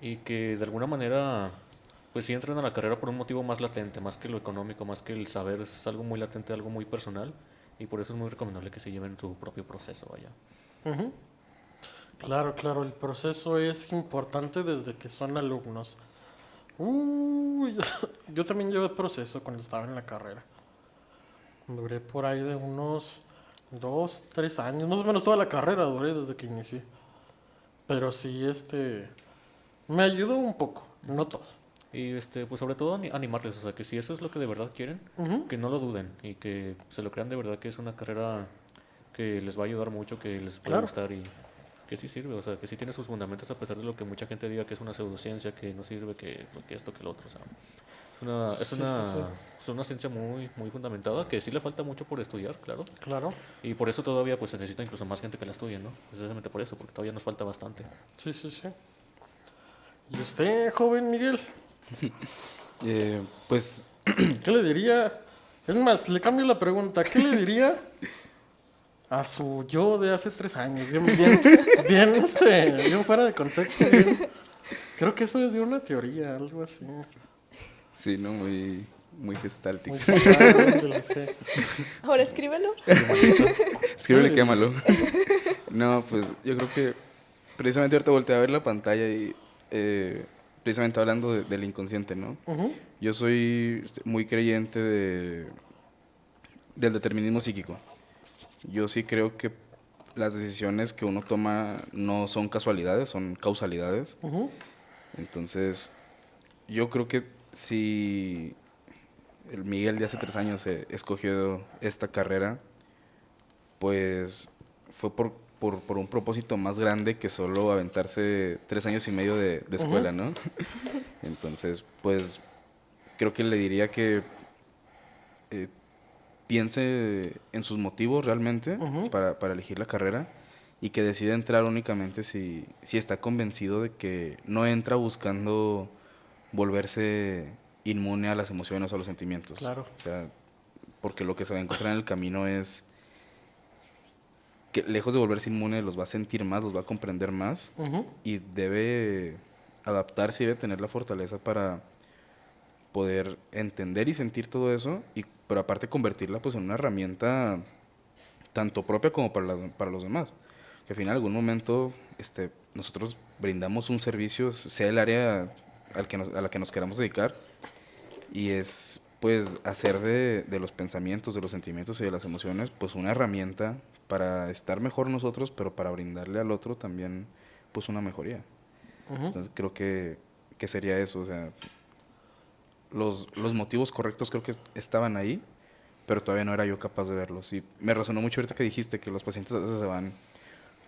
y que de alguna manera, pues sí entren a la carrera por un motivo más latente, más que lo económico, más que el saber, es algo muy latente, algo muy personal y por eso es muy recomendable que se lleven su propio proceso, vaya.
Ujú. Claro, claro, el proceso es importante desde que son alumnos. Uy, yo también llevé proceso cuando estaba en la carrera. Duré por ahí de unos 2, 3 años, más o menos toda la carrera duré desde que inicié. Pero sí, me ayudó un poco, no todo.
Y pues sobre todo animarles, o sea, que si eso es lo que de verdad quieren,
Ujú.
que no lo duden y que se lo crean de verdad que es una carrera que les va a ayudar mucho, que les puede
Claro.
gustar y que sí sirve, o sea, que sí tiene sus fundamentos a pesar de lo que mucha gente diga que es una pseudociencia, que no sirve, que esto, que lo otro, o sea, Es una ciencia muy, muy fundamentada que sí le falta mucho por estudiar, claro.
Claro.
Y por eso todavía pues se necesita incluso más gente que la estudie, ¿no? Precisamente por eso, porque todavía nos falta bastante.
Sí. ¿Y usted, joven Miguel?
Pues
¿Qué le diría? Es más, le cambio la pregunta. ¿Qué le diría a su yo de hace 3 años? Bien fuera de contexto. Creo que eso es de una teoría, algo así.
sí, ¿no? Muy gestáltico.
Muy claro, ¿dónde lo sé?
Ahora escríbelo.
Escríbele, quémalo. No, pues yo creo que precisamente ahorita volteé a ver la pantalla y precisamente hablando del inconsciente, ¿no?
Ujú.
Yo soy muy creyente del determinismo psíquico. Yo sí creo que las decisiones que uno toma no son casualidades, son causalidades.
Ujú.
Entonces, yo creo que si el Miguel de hace 3 años escogió esta carrera, pues fue por un propósito más grande que solo aventarse 3 años y medio de escuela, ¿no? Entonces, pues creo que le diría que eh, piense en sus motivos realmente
Ujú.
para elegir la carrera y que decida entrar únicamente si está convencido de que no entra buscando volverse inmune a las emociones o a los sentimientos.
Claro.
O sea, porque lo que se va a encontrar en el camino es que lejos de volverse inmune los va a sentir más, los va a comprender más
Ujú.
y debe adaptarse y debe tener la fortaleza para poder entender y sentir todo eso, pero aparte convertirla pues en una herramienta tanto propia como para los demás. Que al final, en algún momento, nosotros brindamos un servicio, sea el área a la que nos queramos dedicar, y es pues hacer de los pensamientos, de los sentimientos y de las emociones pues una herramienta para estar mejor nosotros, pero para brindarle al otro también pues una mejoría.
Ujú.
Entonces creo que sería eso, o sea, los motivos correctos creo que estaban ahí, pero todavía no era yo capaz de verlos. Y me resonó mucho ahorita que dijiste que los pacientes a veces se van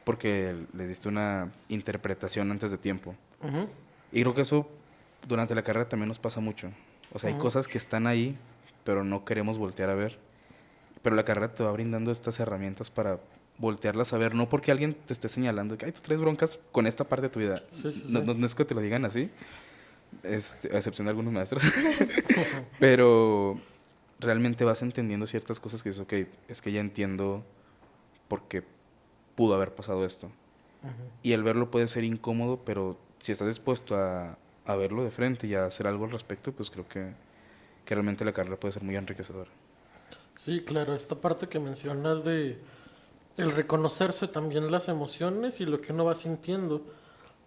porque les diste una interpretación antes de tiempo.
Ujú.
Y creo que eso durante la carrera también nos pasa mucho. O sea, hay
Ujú.
cosas que están ahí, pero no queremos voltear a ver. Pero la carrera te va brindando estas herramientas para voltearlas a ver, no porque alguien te esté señalando que, ay, tú traes broncas con esta parte de tu vida.
Sí.
No es que te lo digan así, a excepción de algunos maestros. Pero realmente vas entendiendo ciertas cosas que dices, ok, es que ya entiendo por qué pudo haber pasado esto.
Ujú.
Y el verlo puede ser incómodo, pero si estás dispuesto a verlo de frente y a hacer algo al respecto, pues creo que realmente la carrera puede ser muy enriquecedora.
Sí, claro, esta parte que mencionas de el reconocerse también las emociones y lo que uno va sintiendo,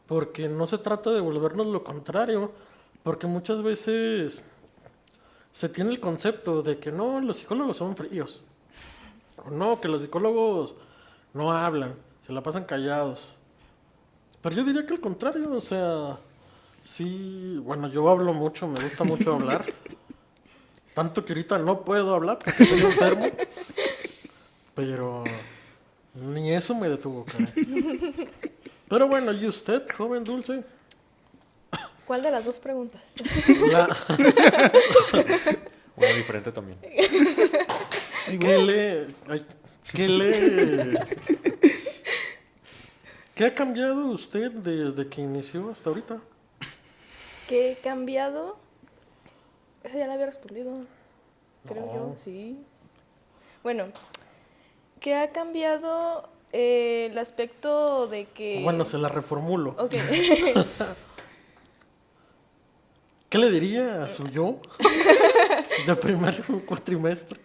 porque no se trata de volvernos lo contrario, porque muchas veces se tiene el concepto de que no, los psicólogos son fríos, o no, que los psicólogos no hablan, se la pasan callados. Pero yo diría que al contrario, o sea, sí, bueno, yo hablo mucho, me gusta mucho hablar, tanto que ahorita no puedo hablar porque estoy enfermo, pero ni eso me detuvo, caray. Pero bueno, ¿y usted, joven dulce?
¿Cuál de las dos preguntas?
La-
Una diferente también.
¿Qué le... ay, ¿qué le... ¿Qué ha cambiado usted desde que inició hasta ahorita?
¿Qué he cambiado? Esa ya la había respondido, creo
No.
yo, sí. Bueno, ¿qué ha cambiado el aspecto de que...
Bueno, se la reformulo.
Ok.
¿Qué le diría a su yo de primer cuatrimestre?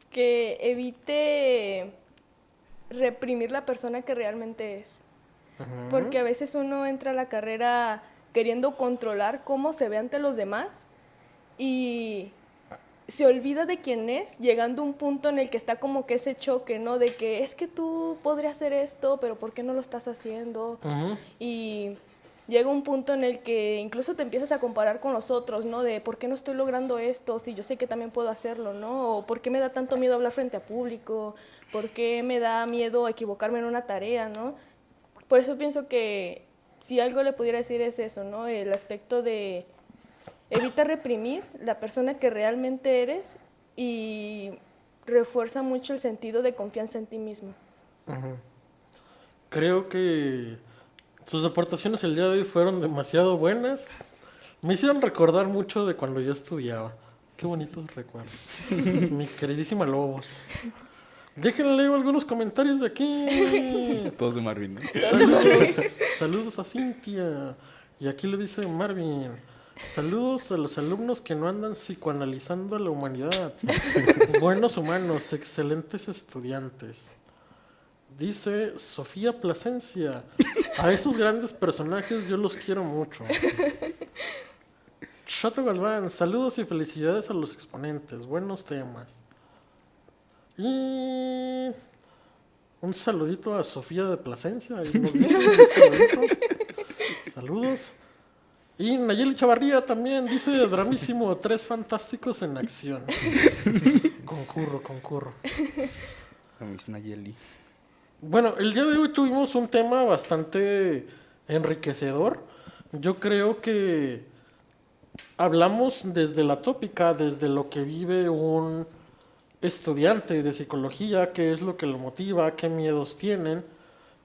Que evite reprimir la persona que realmente es. Porque a veces uno entra a la carrera queriendo controlar cómo se ve ante los demás y se olvida de quién es, llegando a un punto en el que está como que ese choque, ¿no? De que es que tú podrías hacer esto, pero ¿por qué no lo estás haciendo?
Ujú.
Y llega un punto en el que incluso te empiezas a comparar con los otros, ¿no? De ¿por qué no estoy logrando esto? Si yo sé que también puedo hacerlo, ¿no? O ¿por qué me da tanto miedo hablar frente a público? ¿Por qué me da miedo equivocarme en una tarea, ¿no? Por eso pienso que si algo le pudiera decir es eso, ¿no? El aspecto de evita reprimir la persona que realmente eres y refuerza mucho el sentido de confianza en ti mismo.
Creo que sus aportaciones el día de hoy fueron demasiado buenas. Me hicieron recordar mucho de cuando yo estudiaba. Qué bonitos recuerdos. Mi queridísima Lobos. Déjenle algunos comentarios de aquí.
Todos de Marvin, ¿no?
Saludos a Cintia. Y aquí le dice Marvin. Saludos a los alumnos que no andan psicoanalizando a la humanidad. Buenos humanos, excelentes estudiantes. Dice Sofía Plasencia. A esos grandes personajes yo los quiero mucho. Chato Galván, saludos y felicidades a los exponentes. Buenos temas. Y un saludito a Sofía de Plasencia. Ahí nos dice un saludito. Saludos. Y Nayeli Chavarría también dice dramísimo, 3 fantásticos en acción. Concurro.
A Miss Nayeli.
Bueno, el día de hoy tuvimos un tema bastante enriquecedor. Yo creo que hablamos desde la tópica, desde lo que vive un estudiante de psicología, qué es lo que lo motiva, qué miedos tienen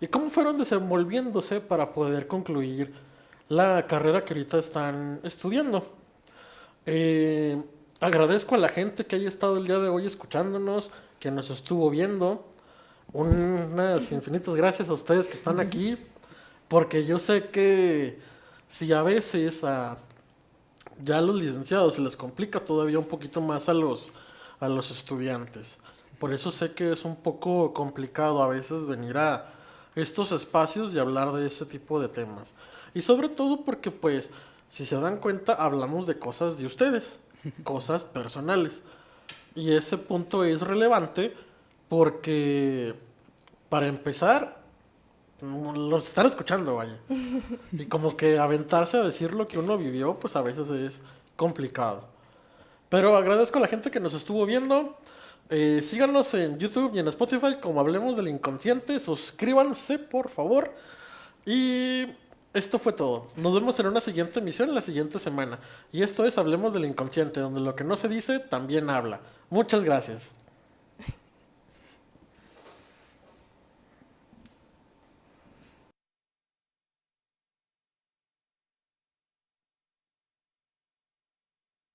y cómo fueron desenvolviéndose para poder concluir la carrera que ahorita están estudiando. Agradezco a la gente que haya estado el día de hoy escuchándonos, que nos estuvo viendo. Unas infinitas gracias a ustedes que están aquí, porque yo sé que si a veces ya a los licenciados se les complica todavía un poquito más a los estudiantes. Por eso sé que es un poco complicado a veces venir a estos espacios y hablar de ese tipo de temas. Y sobre todo porque, pues, si se dan cuenta, hablamos de cosas de ustedes, cosas personales. Y ese punto es relevante porque, para empezar, los están escuchando, vaya. Y como que aventarse a decir lo que uno vivió, pues a veces es complicado. Pero agradezco a la gente que nos estuvo viendo. Síganos en YouTube y en Spotify como Hablemos del Inconsciente. Suscríbanse, por favor. Y esto fue todo. Nos vemos en una siguiente emisión la siguiente semana. Y esto es Hablemos del Inconsciente, donde lo que no se dice también habla. Muchas gracias.